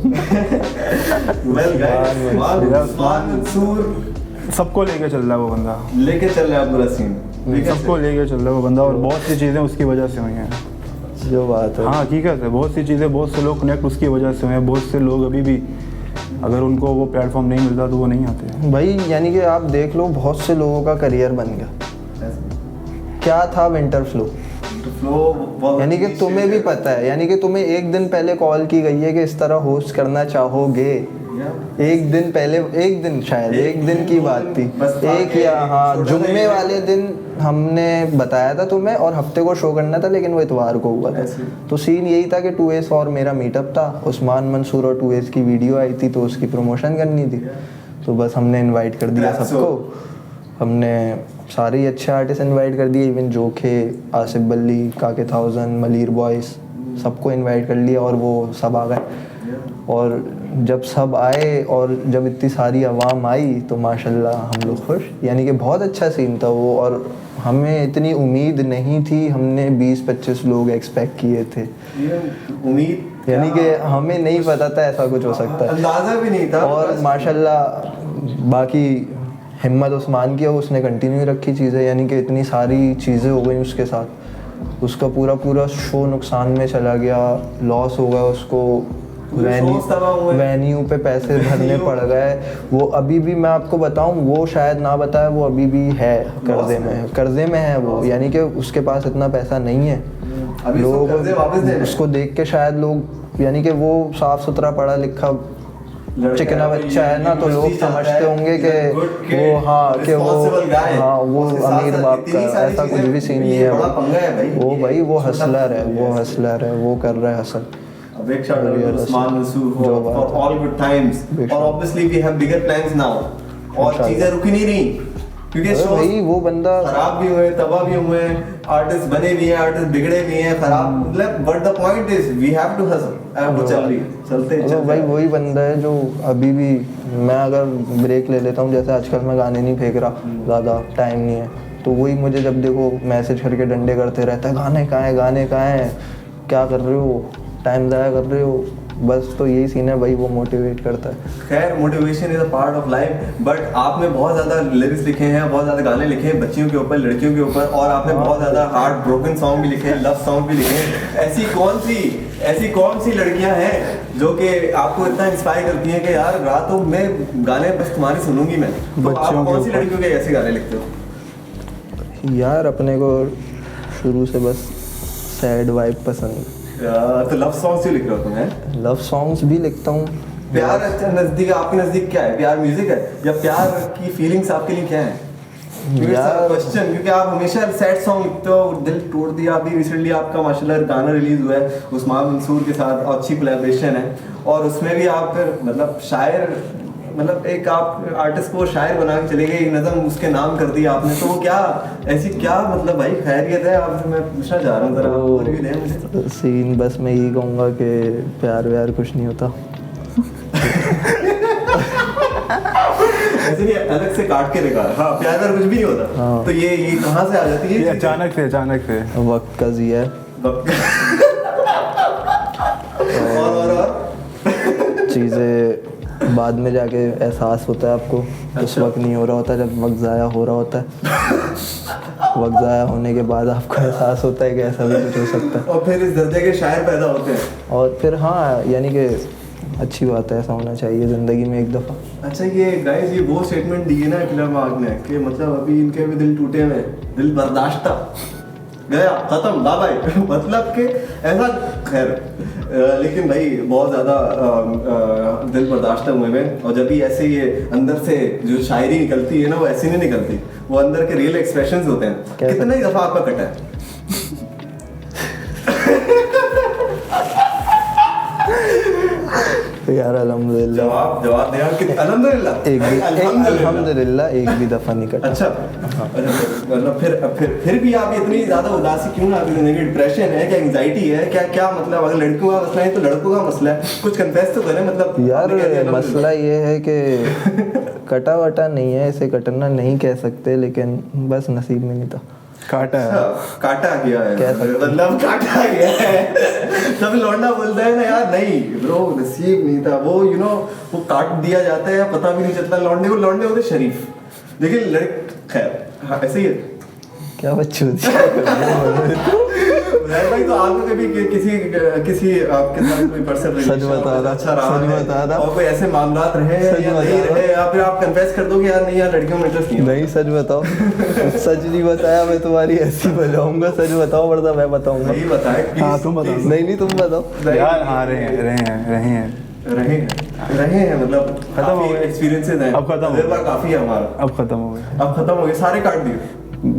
Well guys, Usman Mansoor सबको लेके चल रहा है वो बंदा, लेके चल रहा है पूरा सीन, सबको लेके चल रहा है वो बंदा, और बहुत सी चीज़ें उसकी वजह से हुई हैं। जो बात है। हाँ हकीकत है, बहुत सी चीज़ें, बहुत से लोग कनेक्ट उसकी वजह से हुए हैं। बहुत से लोग अभी भी अगर उनको वो प्लेटफॉर्म नहीं मिलता तो वो नहीं आते भाई, यानी कि आप देख लो बहुत से लोगों का करियर बन गया। क्या था विंटर फ्लो, यानी कि तुम्हें भी पता है, यानी कि तुम्हें एक दिन पहले कॉल की गई है कि इस तरह होस्ट करना चाहोगे। एक दिन पहले, एक दिन शायद एक दिन की बात थी, एक या हाँ जुम्मे वाले दिन हमने बताया था तुम्हें, और हफ्ते को शो करना था लेकिन वो इतवार को हुआ था। तो सीन यही था कि 2S और मेरा मीटअप था, उस्मान मंसूर और 2S की वीडियो आई थी तो उसकी प्रमोशन करनी थी, तो बस हमने इनवाइट कर दिया सबको। हमने सारे ही अच्छे आर्टिस्ट इनवाइट कर दिए, इवन जोखे, आसिफ बल्ली, काके 1000, मलीर बॉयज़, सबको इनवाइट कर लिया और वो सब आ गए। और जब सब आए और जब इतनी सारी आवाम आई तो माशाल्लाह हम लोग खुश, यानी कि बहुत अच्छा सीन था वो। और हमें इतनी उम्मीद नहीं थी, हमने 20-25 लोग एक्सपेक्ट किए थे, उम्मीद, यानी कि हमें नहीं पता था ऐसा कुछ हो सकता है, अंदाजा भी नहीं था। और माशाल्लाह बाकी हिम्मत उस्मान की है, उसने कंटिन्यू रखी चीज़ें, यानी कि इतनी सारी चीज़ें हो गई उसके साथ, उसका पूरा शो नुकसान में चला गया, लॉस हो गया उसको, वेन्यू पे पैसे भरने पड़ गए। वो अभी भी मैं आपको बताऊं, वो शायद ना बताए, वो अभी भी है कर्जे में है वो, यानी कि उसके पास इतना पैसा नहीं है। लोग उसको देख के शायद लोग, यानी कि वो साफ सुथरा पढ़ा लिखा चिकना बच्चा है ना, तो लोग समझते होंगे कि वो वो अमीर बाप का, ऐसा कुछ भी सीन नहीं है। वो भाई वो हसलर है, वो कर रहा है hustle. A big shout out to Usman Mansoor for all good times. और obviously we have bigger plans now. और चीजें रुकी नहीं रही, क्योंकि अरे shows भाई वो बंदा खराब भी हुए, तबाह भी हुए, आर्टिस्ट बने भी हैं, आर्टिस्ट बिगड़े भी हैं, खराब, मतलब but the point is we have to hustle. वो चल रही है, चलते तो भाई वही बंदा है जो अभी भी, मैं अगर ब्रेक ले लेता हूँ, जैसे आजकल मैं गाने नहीं फेंक रहा, ज़्यादा टाइम नहीं है, तो वही मुझे जब देखो मैसेज करके डंडे करते रहता है, गाने कहाँ है, गाने कहाँ है, क्या कर रहे हो, टाइम ज़ाया कर रहे हो, बस। तो यही सीन है भाई, वो मोटिवेट करता है। खैर motivation is a part of life, but आपने बहुत ज़्यादा लिरिक्स लिखे हैं, बहुत ज़्यादा गाने लिखे हैं बच्चियों के ऊपर, लड़कियों के ऊपर, और आपने बहुत ज़्यादा हार्ट ब्रोकन सॉन्ग भी लिखे हैं, लव सॉन्ग भी लिखे हैं। ऐसी कौन सी लड़कियां हैं जो कि आपको इतना इंस्पायर करती हैं कि यार रातों में गाने बस तुम्हारी सुनूंगी मैं? तो आप कौन सी लड़कियों के ऐसे गाने लिखते हो? यार अपने को शुरू से बस सैड वाइब पसंद है। तो लव सॉन्ग्स क्यों लिख रहे हो तुम? लव सॉन्ग्स भी लिखता हूँ। प्यार नजदीक, आपके नजदीक क्या है? प्यार म्यूजिक है या प्यार की फीलिंग्स आपके लिए क्या है? क्वेश्चन, क्योंकि आप हमेशा सैड सॉन्ग लिखते हो, दिल तोड़ दिया। अभी रिसेंटली आपका माशाल्लाह गाना रिलीज हुआ है उस्मान मंसूर के साथ, अच्छी कोलैबोरेशन है, और उसमें भी आप फिर मतलब शायर, मतलब एक आप आर्टिस्ट को शायर बना के चले गए, एक नज़म उसके नाम कर दिया आपने, तो वो क्या ऐसी क्या मतलब भाई खैरियत है? आपसे मैं पूछना चाह रहा हूँ जरा, और भी दें मुझे सीन। बस मैं यही कहूँगा कि प्यार व्यार कुछ नहीं होता। ऐसे नहीं, अलग से काट के निकाल। हाँ, प्यार व्यार कुछ भी नहीं होता। हाँ। तो ये कहाँ से आ जाती है? ये अचानक से वक्त का जिया है, और चीज़ें बाद में जाके एहसास होता है आपको। उस वक्त नहीं हो रहा होता, जब वक्त ज़ाया हो रहा होता है। वक्त ज़ाया होने के बाद आपको एहसास होता है कि ऐसा भी कुछ हो सकता है, और फिर इस दर्जे के शायर पैदा होते हैं। और फिर हाँ, यानी कि अच्छी बात है, ऐसा होना चाहिए ज़िंदगी में एक दफ़ा। अच्छा, ये गाइस ये वो स्टेटमेंट दी है ना किलर मार्क ने कि मतलब अभी इनके भी दिल टूटे हुए, दिल बर्दाश्ता गया, खत्म, बाय बाय। मतलब कि ऐसा, खैर लेकिन भाई बहुत ज़्यादा दिल बर्दाश्ता हुए हैं, और जब भी ऐसे ये अंदर से जो शायरी निकलती है ना, वो ऐसी नहीं निकलती, वो अंदर के रियल एक्सप्रेशंस होते हैं। कितना ही दफ़ा आपका कटा है? यार अल्हम्दुलिल्लाह, जवाब दे यार कि अल्हम्दुलिल्लाह एक भी दफ़ा नहीं कटा। अच्छा, मतलब फिर भी आप इतनी ज्यादा उदासी क्यों? आपकी जिंदगी डिप्रेशन है क्या, एंजाइटी है क्या, क्या मतलब? अगर लड़कों का मसला है तो लड़कों का मसला है, कुछ कन्फेस तो करें। मतलब यार मसला ये है कि कटा वटा नहीं है, इसे कटना नहीं कह सकते, लेकिन बस नसीब में नहीं था। काटा है, काटा गया है, कह सकते, मतलब काटा गया है। सब लौंडा बोलता है ना यार, नहीं ब्रो नसीब नहीं था, वो यू नो वो काट दिया जाता है, पता भी नहीं चलता लौंडे को। लौंडे होते शरीफ, लेकिन लड़के खैर हाँ ऐसे ही है। क्या बच्चे भाई तो आपको कभी किसी आपके साथ कोई पर्सन सच बता रहा, अच्छा रहा सच है बता रहा, और कोई ऐसे मामलात रहे हैं या नहीं रहे, या फिर आप कन्फेस कर दो कि यार नहीं यार लड़कियों में इंटरेस्ट नहीं? नहीं, सच बताओ। सच नहीं बताया मैं तुम्हारी ऐसी बजाऊंगा, सच बताओ वरना मैं बताऊंगा। नहीं बताए हाँ तुम बताओ। नहीं तुम बताओ यार हाँ रहे हैं रहे हैं मतलब खत्म हो गए एक्सपीरियंसेस हैं, अब खत्म हो गए, काफी है हमारा, अब खत्म हो गए, अब खत्म हो गए, सारे काट दिए।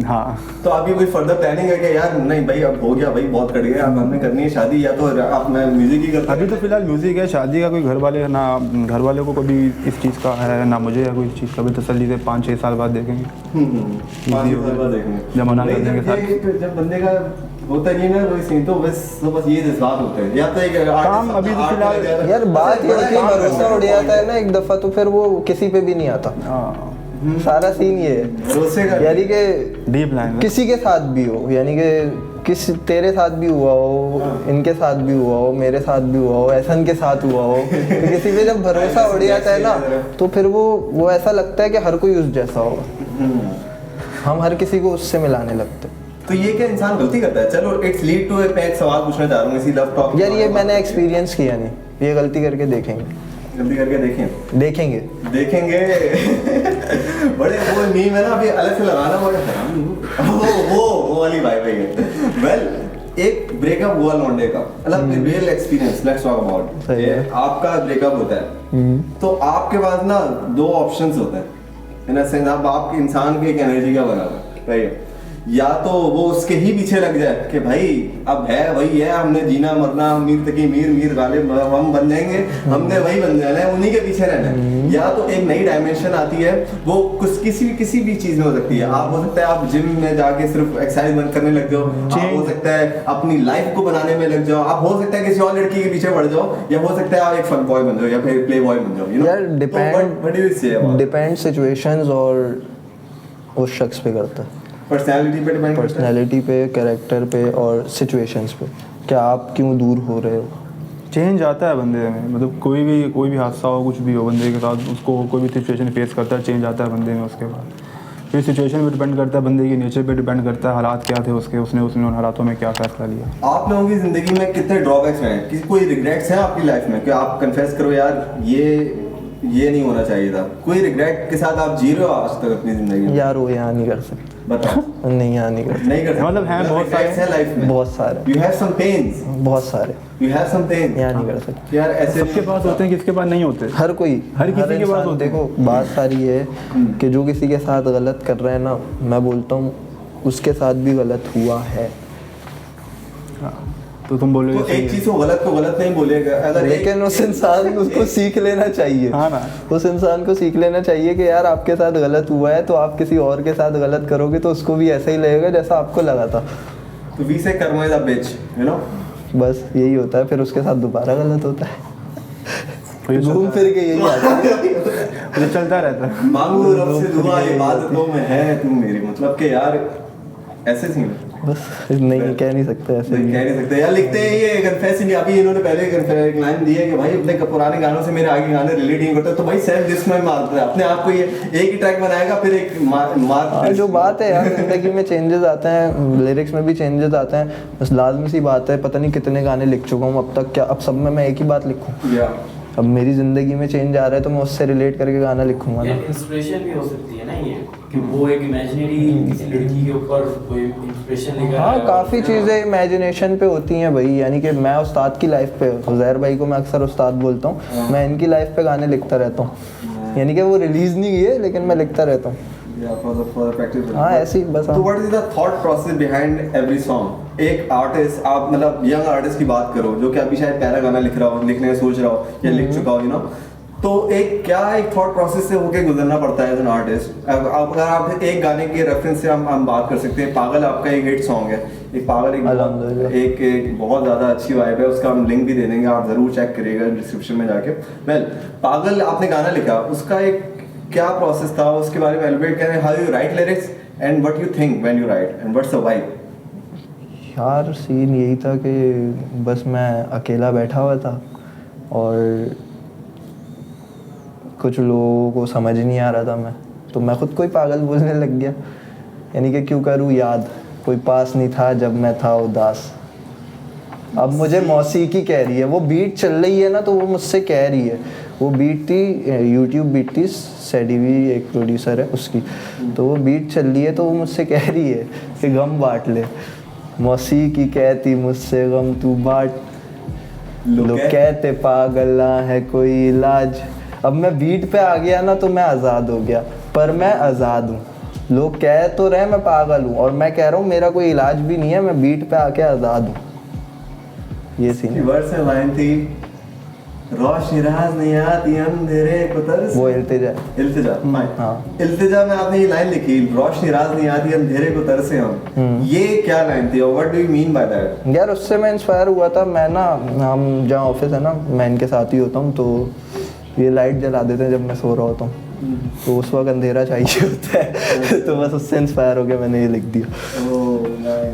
हाँ। तो अभी कोई फर्दर प्लानिंग है कि यार नहीं भाई अब हो गया भाई, बहुत कट गया, अब हमने करनी है शादी, या तो आप मैं म्यूजिक ही करता? अभी तो फिलहाल म्यूजिक है, शादी का कोई घर वाले ना, घर वालों को कभी इस चीज़ का है ना मुझे, या कोई चीज़ का भी तसल्ली से 5-6 साल बाद देखेंगे। 5 साल बाद देखेंगे जब मना करने के साथ, जब बंदे का होता नहीं ना कोई सीन, तो बस ये जज्बात होते हैं, या तो एक काम अभी तो फिलहाल यार बात ये है कि भरोसा उड़ जाता है ना एक दफा, तो फिर वो किसी पे भी नहीं आता। सारा सीन ये है, भरोसे का, यानी कि डीप लाइन किसी के साथ भी हो, यानी कि तेरे साथ भी हुआ हो, इनके साथ भी हुआ हो, मेरे साथ भी हुआ हो, एहसन के साथ हुआ हो, तो किसी पे जब भरोसा उड़ जाता है ना, तो फिर वो ऐसा लगता है कि हर कोई उस जैसा होगा, हम हर किसी को उससे मिलाने लगते हैं। तो ये क्या इंसान गलती करता है? चलो इट्स लीड टू मैं एक सवाल पूछना चाह रहा हूँ इसी लव टॉक। यार ये मैंने एक्सपीरियंस किया नहीं, ये गलती करके देखेंगे, जल्दी करके देखेंगे बड़े वो मीम है ना, अभी अलग से लगाना वो वाली भाई है। वेल एक ब्रेकअप हुआ लौंडे का, मतलब real experience, let's talk about. आपका ब्रेकअप होता है तो आपके पास ना 2 ऑप्शंस होते हैं इन अ सेंस, आप इंसान की एक एनर्जी का बना हुआ है, या तो वो उसके ही पीछे लग जाए कि भाई अब है वही है, हमने जीना मरना, मीर तकी मीर मीर गालिब हम बन जाएंगे, हमने वही बन जाना है, उन्हीं के पीछे रहना है। या तो एक नई डायमेंशन आती है, वो कुछ किसी भी चीज में हो सकती है। आप हो सकता है आप जिम में जाके सिर्फ एक्सरसाइज बंद करने लग जाओ, आप हो सकता है अपनी लाइफ को बनाने में लग जाओ, आप हो सकता है किसी और लड़की के पीछे पड़ जाओ, या हो सकता है आप एक फन बॉय बन जाओ या फिर प्ले बॉय बन जाओ, यू नो। डिपेंड सिचुएशंस और उस शख्स पे करता है, पर्सनालिटी पे डिपेंड करता है, पर्सनालिटी पे, कैरेक्टर पे और सिचुएशंस पे, क्या आप क्यों दूर हो रहे हो। चेंज आता है बंदे में, मतलब कोई भी हादसा हो, कुछ भी हो बंदे के साथ, उसको कोई भी सिचुएशन फेस करता है, चेंज आता है बंदे में उसके बाद। फिर सिचुएशन पे डिपेंड करता है, बंदे की नेचर पे डिपेंड करता है, हालात क्या थे उसके, उसने उन हालातों में क्या फैसला लिया। आप लोगों की जिंदगी में कितने ड्रॉबैक्स हैं, किसी कोई रिग्रेट्स हैं आपकी लाइफ में कि आप कन्फेस करो यार ये नहीं होना चाहिए था, कोई रिग्रेट के साथ आप जी रहे हो आज तक अपनी जिंदगी में? यार वो यहाँ नहीं कर सकते, बताओ। नहीं यहाँ नहीं कर सकते, नहीं कर सकते, मतलब हैं बहुत सारे हैं लाइफ में, बहुत सारे, यू हैव सम पेन्स, बहुत सारे, यू हैव सम पेन, यहाँ नहीं कर सकते। यार ऐसे सबके पास होते हैं, किसके पास नहीं होते। हर कोई, हर किसी के पास इंसान, होते हैं। देखो बात सारी है कि जो किसी के साथ गलत कर रहे हैं ना, मैं बोलता हूँ उसके साथ भी गलत हुआ है। तो तुम बोलोगे तो एक चीज को गलत नहीं बोलेगा, अगर लेकिन उस इंसान उसको सीख लेना चाहिए। हाँ ना, उस इंसान को सीख लेना चाहिए कि यार आपके साथ गलत हुआ है तो आप किसी और के साथ गलत करोगे तो उसको भी ऐसा ही लगेगा जैसा आपको लगा था। तो we say karma is a bitch, you know, बस यही होता है, फिर उसके साथ दोबारा गलत होता है, घूम फिर के यही आता है, तो चलता रहता है। मांगू रब से दुआ इबादतों में है तू मेरी, मतलब कि यार ऐसे सीन बस नहीं कह नहीं सकते ऐसे नहीं कह नहीं सकते यार, लिखते हैं ये कन्फेस नहीं। अभी इन्होंने पहले एक लाइन दी है कि भाई अपने पुराने गानों से मेरे आगे गाने रिलेट नहीं करते, तो भाई सेल्फ डिस में मारता है अपने आप को, ये एक ही ट्रैक बनाएगा फिर एक मार जो बात है यार, जिंदगी में चेंजेस आते हैं, लिरिक्स में भी चेंजेस आते हैं, बस लाजमी सी बात है। पता नहीं कितने गाने लिख चुका हूँ अब तक, क्या अब सब में मैं एक ही बात लिखूँ? या अब मेरी जिंदगी में चेंज आ रहा है तो मैं उससे रिलेट करके गाना लिखूंगा ना। इंस्पिरेशन भी हो सकती है ना ये, कि वो एक इमेजिनरी किसी लड़की के ऊपर कोई इंस्पिरेशन लेकर हाँ, आया काफ़ी हो। चीज़ें इमेजिनेशन पे होती हैं भाई, यानी कि मैं उस्ताद की लाइफ पे, ज़हर भाई को मैं अक्सर उस्ताद बोलता हूँ, मैं इनकी लाइफ पे गाने लिखता रहता हूँ, यानी कि वो रिलीज़ नहीं किए लेकिन मैं लिखता रहता हूँ। हाँ ऐसे ही बस। तो what is the thought process behind every song? एक आर्टिस्ट, आप मतलब यंग आर्टिस्ट की बात करो जो कि अभी शायद पहला गाना लिख रहा हो, लिखने का सोच रहा हो या लिख चुका हो, यू नो, तो एक थॉट प्रोसेस से होके गुजरना पड़ता है एज एन आर्टिस्ट। अगर आप एक गाने के रेफरेंस से हम बात कर सकते हैं, पागल आपका एक हिट सॉन्ग है, एक पागल एक बहुत ज़्यादा अच्छी वाइब है, उसका हम लिंक भी दे देंगे, आप ज़रूर चेक करिएगा डिस्क्रिप्शन में जाके। वेल, पागल आपने गाना लिखा, उसका एक क्या प्रोसेस था, उसके बारे में एलिब्रेट करें, how you right lyrics and what you think when you right and what's the vibe? यार सीन यही था कि बस मैं अकेला बैठा हुआ था और कुछ लोगों को समझ नहीं आ रहा था मैं, तो मैं खुद को ही पागल बोलने लग गया, यानी कि क्यों करूँ याद, कोई पास नहीं था जब मैं था उदास। अब मुझे मौसीकी कह रही है, वो बीट चल रही है ना, तो वो मुझसे कह रही है, वो बीट थी यूट्यूब बीट थी, सैडी भी एक प्रोड्यूसर है उसकी, तो वो बीट चल रही है तो वो मुझसे कह रही है कि गम बांट ले, मौसीकी कहती मुझसे गम तू बांट, लोग कहते पागल है कोई इलाज। अब मैं बीट पे आ गया ना तो मैं आज़ाद हो गया, पर मैं आज़ाद हूँ। लोग कह तो रहे मैं पागल हूँ और मैं कह रहा हूँ मेरा कोई इलाज भी नहीं है, मैं बीट पे आके आज़ाद हूँ। ये सीन वर्ड्स में लाइन थी, रोशनी राज नहीं आती अंधेरे को तरस, वो इल्तिजा हाँ। इल्तिजा में आपने ये लाइन लिखी, रोशनी राज नहीं आती अंधेरे को तरसे हम, ये क्या लाइन थी और what do you mean by that? यार उससे मैं इंस्पायर हुआ था, मैं ना, हम जहाँ ऑफिस है ना, मैं इनके साथ ही होता हूँ, तो ये लाइट जला देते हैं जब मैं सो रहा होता हूँ, तो उस वक्त अंधेरा चाहिए होता है तो बस उससे इंस्पायर होकर मैंने ये लिख दिया।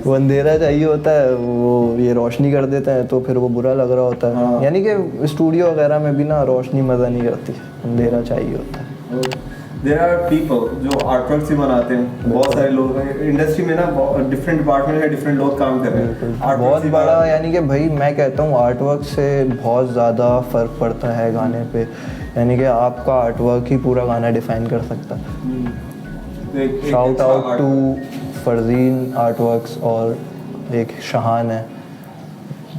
वो अंधेरा चाहिए होता है, वो ये रोशनी कर देते हैं तो फिर वो बुरा लग रहा होता है। यानी कि स्टूडियो वगैरह में भी ना रोशनी मज़ा नहीं करती, अंधेरा चाहिए होता है। There are people जो आर्टवर्क्स ही बनाते हैं, बहुत सारे लोग इंडस्ट्री में ना, डिफरेंट डिपार्टमेंट में डिफरेंट लोग काम कर रहे हैं, बहुत बड़ा, यानी कि भाई मैं कहता हूँ आर्टवर्क से बहुत ज़्यादा फ़र्क पड़ता है गाने पे, यानी कि आपका आर्टवर्क ही पूरा गाना डिफाइन कर सकता है। Shout out to Farzeen artworks और एक शहान है,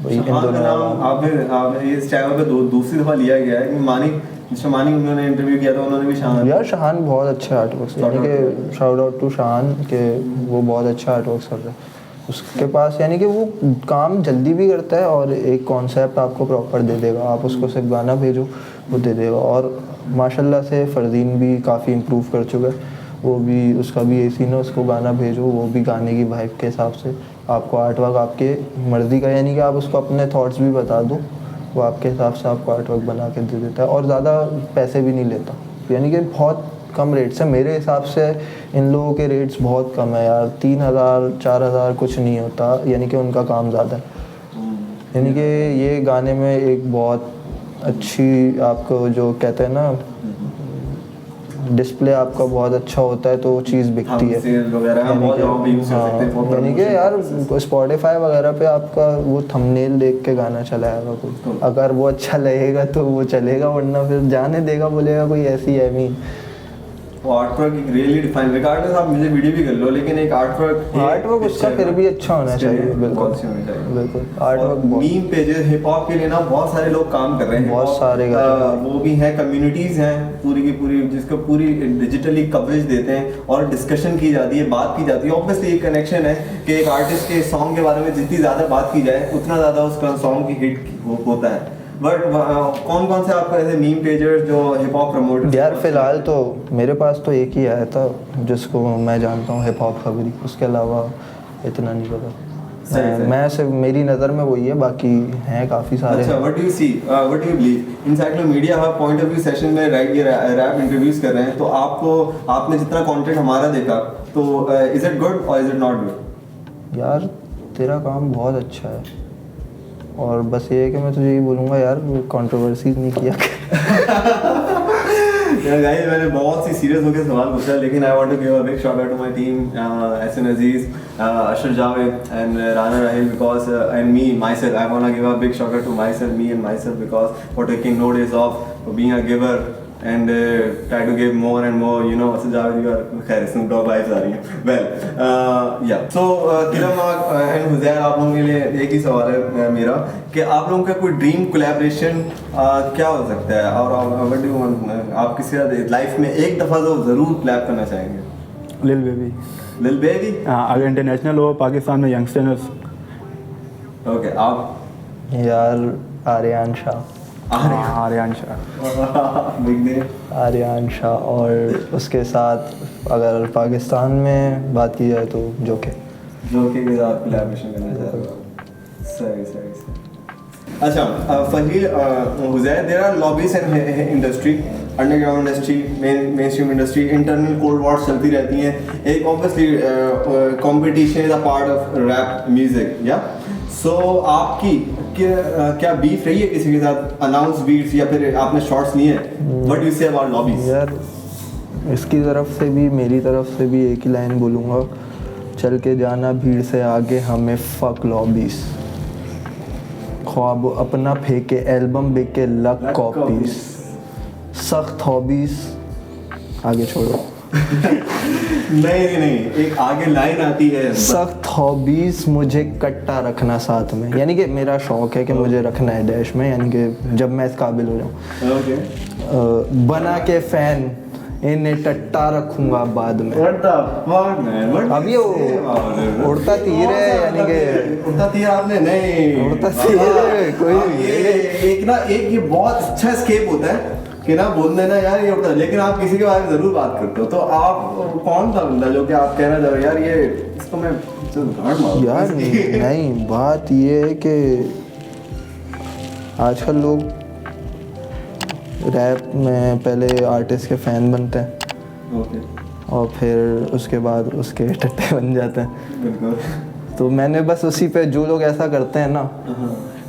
इन दोनों आपने इस चैनल पे दूसरी दफ़ा लिया गया है कि मानी शमानी उन्होंने इंटरव्यू किया था, उन्होंने भी शान यार शान बहुत अच्छे आर्ट वर्क, यानी कि शाउट आउट टू शान के वो बहुत अच्छा आर्ट वर्क कर रहे हैं उसके पास, यानी कि वो काम जल्दी भी करता है और एक कॉन्सेप्ट आपको प्रॉपर दे देगा, आप उसको सिर्फ गाना भेजो वो दे देगा। और माशाल्लाह से फरदीन भी काफ़ी इम्प्रूव कर चुका है, वो भी उसका भी ऐसी ना, उसको गाना भेजो वो भी गाने की वाइब के हिसाब से आपको आर्ट वर्क आपके मर्ज़ी का, यानी कि आप उसको अपने थॉट्स भी बता दो वो आपके हिसाब से आपको आर्ट वर्क बना के दे देता है और ज़्यादा पैसे भी नहीं लेता, यानी कि बहुत कम रेट्स है मेरे हिसाब से। इन लोगों के रेट्स बहुत कम है यार, 3000 4000 कुछ नहीं होता, यानी कि उनका काम ज़्यादा है। यानी कि ये गाने में एक बहुत अच्छी आपको जो कहते हैं ना डिस्प्ले आपका बहुत अच्छा होता है तो वो चीज़ बिकती है, यानी कि यार स्पॉटिफाई वगैरह पे आपका वो थंबनेल देख के गाना चलाएगा कोई, अगर वो अच्छा लगेगा तो वो चलेगा, वरना फिर जाने देगा, बोलेगा कोई ऐसी है नहीं। Art work really define, regardless आप म्यूजिक वीडियो भी कर लो, लेकिन एक आर्ट वर्क उसका फिर भी अच्छा होना चाहिए। बिल्कुल बिल्कुल art work. Meme pages hip hop के लिए ना बहुत सारे लोग काम कर रहे हैं, बहुत सारे वो भी हैं, कम्युनिटीज हैं पूरी की पूरी जिसको पूरी डिजिटली कवरेज देते हैं और डिस्कशन की जाती है, बात की जाती है। ऑब्वियसली एक कनेक्शन है कि एक आर्टिस्ट के सॉन्ग के बारे में जितनी ज़्यादा बात की जाए उतना ज़्यादा उसका सॉन्ग की हिट होता है। बट कौन कौन से आपका ऐसे मीम पेजर्स जो हिप हॉप प्रमोट? यार फिलहाल तो मेरे पास तो एक ही आया था जिसको मैं जानता हूँ, हिप हॉप खबरी, उसके अलावा इतना नहीं पता। मैं सिर्फ मेरी नज़र में वही है, बाकी हैं काफ़ी सारे। अच्छा, what do you see, what do you believe Encyclomedia Hub point of view session में ये रैप इंटरव्यूज कर रहे हैं, तो आपने जितना कंटेंट हमारा देखा तो इज इट गुड और इज इट नॉट गुड? यार तेरा काम बहुत अच्छा है और बस ये है कि मैं तुझे यही बोलूँगा यार कंट्रोवर्सीज नहीं किया यार गाइस मैंने बहुत सी सीरियस होकर सवाल पूछा, लेकिन I want to give a big shout out to my team, Ehsan Aziz, Asher Javed and Rana Raheel, because and me myself, I want to give a big shout out to myself, me and myself, because for taking no days off, for being a giver and try to give more and more, you know. So Javed, you are खैर Snoop Dogg vibes आ रही हैं। Well, yeah. So किरम and हुज़ैर, आप लोगों के लिए एक ही सवाल है मेरा कि आप लोगों का कोई ड्रीम कोलैबोरेशन क्या हो सकता है, और what do you want, आप किसी लाइफ में एक दफ़ा तो ज़रूर कोलैब करना चाहेंगे? लिल बेबी। लिल बेबी? हाँ, अगर इंटरनेशनल हो पाकिस्तान में यंगस्टर्स। ओके, आप? यार आर्यन शाह। Aryan Shah big name. आर्यन शाह, और उसके साथ अगर पाकिस्तान में बात की जाए तो जोके के साथ कोलैबोरेशन करना चाहते हो? सही। अच्छा, Faheel, Huzair, there are lobbies in industry, underground industry, main stream industry, internal cold wars चलती रहती हैं। एक obviously competition is a part of rap music, या सो आपकी क्या बीफ रही है किसी के साथ, अनाउंस बीट्स या फिर आपने शॉट्स लिए हैं? What you say about lobbies? यार इसकी तरफ से भी मेरी तरफ से भी एक ही लाइन बोलूँगा, चल के जाना भीड़ से आगे, हमें फक लॉबीज, ख्वाब अपना फेंके एल्बम बिके लक कॉपीज, सख्त हॉबीज आगे छोड़ो। नहीं, एक आगे लाइन आती है, सख्त हॉबीज मुझे कट्टा रखना साथ में, यानी कि मेरा शौक है कि मुझे रखना है डैश में, यानी कि जब मैं इस काबिल हो जाऊँ। बना के फैन इन्हें टट्टा रखूंगा बाद में। अब ये उड़ता तीर है, यानी कि उड़ता तीर आपने नहीं, उड़ता तीर है कोई एक ये बहुत अच्छा स्केप होता है कि ना बोल देना यार ये उड़ता, लेकिन आप किसी के बारे में जरूर बात करते हो, तो आप कौन था बंदा जो कि आप कहना चाह रहे हो यार ये इसको मैं गाड़ मारूं? यार नहीं, बात ये है कि आजकल लोग रैप में पहले आर्टिस्ट के फ़ैन बनते हैं, ओके, और फिर उसके बाद उसके टट्टे बन जाते हैं। बिल्कुल। तो मैंने बस उसी पे, जो लोग ऐसा करते हैं ना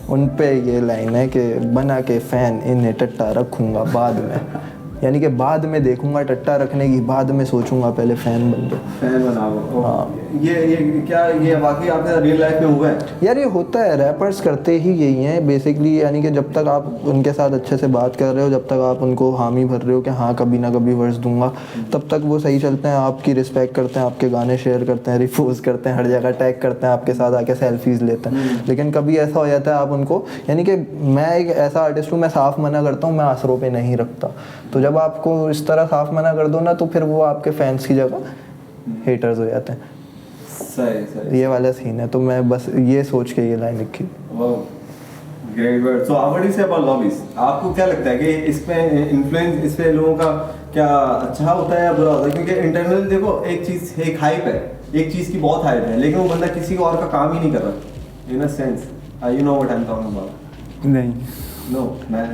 उन पे ये लाइन है कि बना के फ़ैन इन्हें टट्टा रखूँगा बाद में, यानी कि बाद में देखूँगा टट्टा रखने की, बाद में सोचूंगा पहले फ़ैन बन जाओ। फैन बनाओ। हाँ। ये क्या ये वाकई आपके रियल लाइफ में हुआ है? यार ये होता है, रैपर्स करते ही यही हैं बेसिकली, यानी कि जब तक आप उनके साथ अच्छे से बात कर रहे हो, जब तक आप उनको हामी भर रहे हो कि हाँ कभी ना कभी वर्स दूंगा, तब तक वो सही चलते हैं, आपकी रिस्पेक्ट करते हैं, आपके गाने शेयर करते हैं, रिपोस्ट करते हैं, हर जगह टैग करते हैं, आपके साथ आके सेल्फीज लेते हैं। लेकिन कभी ऐसा हो जाता है आप उनको, यानी कि मैं एक ऐसा आर्टिस्ट हूँ, मैं साफ मना करता हूँ, मैं आसरों पे नहीं रखता। तो जब आपको इस तरह साफ मना कर दो ना, तो फिर वो आपके फैंस की जगह हेटर्स हो जाते हैं। सही ये वाला सीन है, तो मैं बस ये सोच के ये लाइन लिखी। Great word. So what do you say about lobbies? आपको क्या लगता है कि इसमें इन्फ्लुएंस इस पे लोगों का क्या अच्छा होता है या बुरा होता है? क्योंकि इंटरनल देखो एक चीज, एक हाइप है, एक चीज की बहुत हाइप है, लेकिन वो बंदा किसी और का काम ही नहीं कर रहा in a sense. You know what I am talking about? नहीं नो,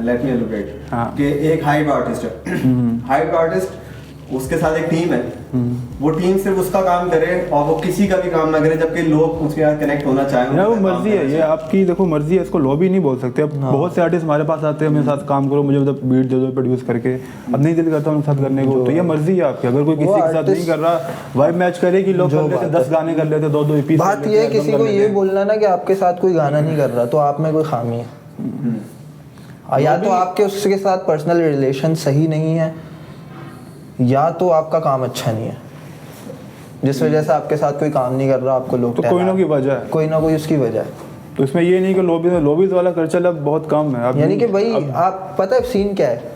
लेट मी एलुब्रेट। हाँ। कि एक हाइप आर्टिस्ट है, हाइप आर्टिस्ट, उसके साथ एक टीम है, वो टीम सिर्फ उसका काम करे और वो किसी का भी काम ना करे, जबकि लोग उसके साथ कनेक्ट होना चाहें। यार वो मर्जी है, ये आपकी देखो मर्जी है, इसको लॉबी नहीं बोल सकते। अब बहुत से आर्टिस्ट हमारे पास आते हैं, मेरे साथ काम करो, मुझे मतलब बीट दे दो प्रोड्यूस करके, अब नहीं दिल करता उनके साथ करने को, तो ये मर्जी है आपकी। अगर कोई किसी के साथ नहीं कर रहा, वाइब मैच करे कि लोग कर लेते 10 गाने कर लेते, 2-2 EP। बात ये है किसी को ये बोलना ना कि आपके साथ कोई गाना नहीं कर रहा, तो आप में कोई खामी है। या तो आपके उसके साथ पर्सनल रिलेशन सही नहीं है, या तो आपका काम अच्छा नहीं है, जिस वजह से आपके साथ कोई काम नहीं कर रहा, आपको लोग तो कोई ना कोई वजह है, कोई ना कोई उसकी वजह है। तो इसमें ये नहीं कि लॉबीज वाला खर्चा अब बहुत कम है। यानी कि भाई आप पता है सीन क्या है,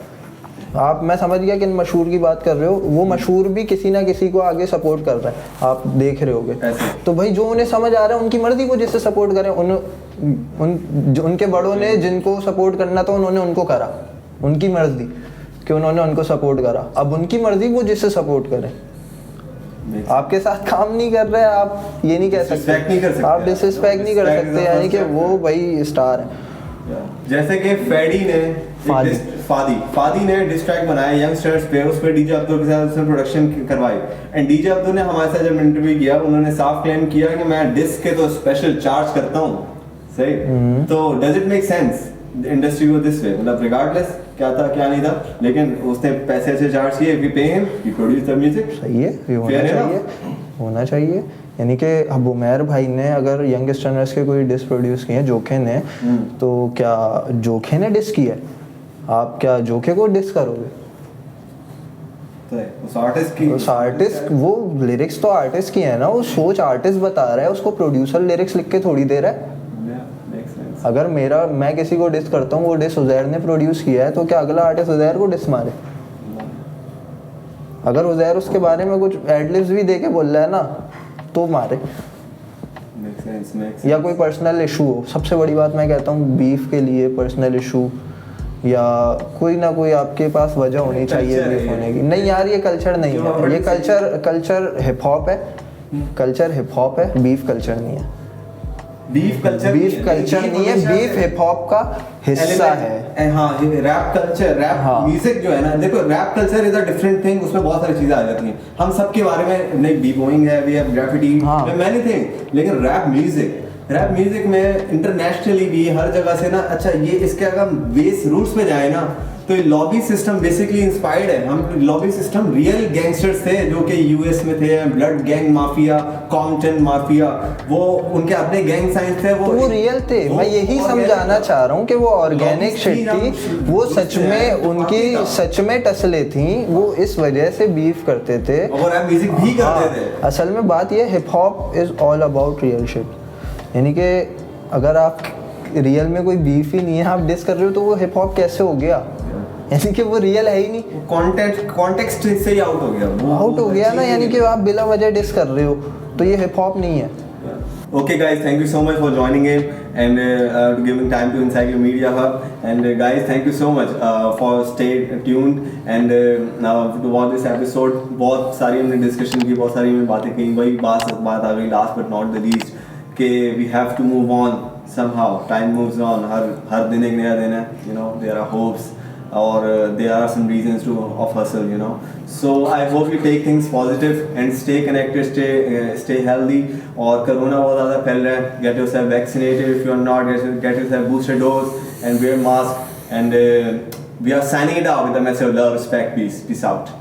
आप, मैं समझ गया कि मशहूर की बात कर रहे हो, वो मशहूर भी किसी ना किसी को आगे सपोर्ट कर रहा है, आप देख रहे होगे। तो भाई जो उन्हें समझ आ रहा है, उनकी मर्जी, वो जिससे सपोर्ट करें, उनके बड़ों ने जिनको सपोर्ट करना था उन्होंने उनको करा, उनकी मर्जी कि उन्होंने उनको सपोर्ट करा, अब उनकी मर्जी वो जिससे सपोर्ट करें। आपके साथ काम नहीं कर रहे, आप ये नहीं कह सकते, आप डिसरिस्पेक्ट नहीं कर सकते, यानी कि वो भाई स्टार है। जैसे कि फादी ने डिस्ट्रैक्ट बनाया यंगस्टर्स पे, उस पे डीजे अब्दुल के साथ उसने प्रोडक्शन करवाई, एंड डीजे अब्दुल ने हमारे साथ जब इंटरव्यू किया, उन्होंने साफ क्लेम किया कि मैं डिस्क के तो स्पेशल चार्ज करता हूँ। सही, तो does it make sense industry को दिस वे? मतलब रिगार्डलेस क्या था क्या नहीं था, लेकिन उसने पैसे से चार्ज किए, we pay him, he produce the music. सही है, ये होना चाहिए। यानी कि अब उमर भाई ने अगर यंगेस्ट जनरेशन के कोई डिस प्रोड्यूस किए, जोखे ने, तो क्या जोखे ने डिस किया है? आप क्या जोखे को डिस करोगे? उस आर्टिस्ट, वो लिरिक्स तो आर्टिस्ट की है ना, वो सोच आर्टिस्ट बता रहा है, उसको प्रोड्यूसर लिरिक्स लिख के थोड़ी दे रहा है। अगर मैं किसी को डिस करता हूँ, वो डिस उज़ैर ने प्रोड्यूस किया है, तो क्या अगला आर्टिस्ट उज़ैर को डिस मारे? अगर उज़ैर उसके बारे में कुछ एडलिब्स भी देके बोल रहा है ना, तो मारे। या कोई पर्सनल इशू हो, सबसे बड़ी बात मैं कहता हूँ, बीफ के लिए पर्सनल इशू या कोई ना कोई आपके पास वजह होनी चाहिए बीफ होने की। नहीं यार, ये कल्चर नहीं है, ये कल्चर हिप हॉप है, कल्चर हिप हॉप है, बीफ कल्चर नहीं है। बीफ कल्चर नहीं है, बीफ हिप हॉप का हिस्सा है। हाँ, रैप कल्चर, रैप म्यूजिक जो है ना, देखो rap culture is a different thing, उसमें बहुत सारी चीजें आ जाती हैं। हम सबके बारे में नहीं, बी बॉइंग है, we have graffiti, many thing, लेकिन रैप म्यूजिक में इंटरनेशनली भी हर जगह से ना, अच्छा ये इसके अगर हम बेस रूट्स पे जाए ना, तो ये लॉबी सिस्टम बेसिकली इंस्पायर्ड है। हम लॉबी सिस्टम रियल गैंगस्टर्स थे जो कि यूएस में थे, blood gang mafia, Compton mafia, वो उनके अपने गैंग साइंस थे, वो रियल थे। मैं यही समझाना चाह रहा हूँ कि वो ऑर्गेनिक शिट थी, वो सच में उनकी सच में टसले थी, वो इस वजह से बीफ करते थे और रैप म्यूजिक भी करते थे। असल में बात ये, hip hop is all about real shit, यानी कि अगर आप रियल में कोई बीफ ही नहीं है, आप डिस कर रहे हो, तो वो हिप हॉप कैसे हो गया? यानी कि वो रियल है ही नहीं, कॉन्टेक्स्ट से ही आउट हो गया ना, यानी कि आप बिला वजह डिस कर रहे हो, तो ये हिप हॉप नहीं है। Okay guys, thank you so much for joining in and giving time to Encyclomedia Hub, and guys thank you so much for stay tuned and to watch this episode। बहुत सारी हमने discussion की, बहुत सारी हमने बातें की, वही बात आ गई last but not the least कि we have to move on somehow, time moves on, हर दिन एक नया दिन है, you know, there are hopes or there are some reasons of hustle, you know, so I hope you take things positive and stay connected, stay healthy। और corona बहुत ज़्यादा फैल रहा है, get yourself vaccinated if you are not, get yourself booster dose and wear mask, and we are signing it out with a message of love, respect, peace out।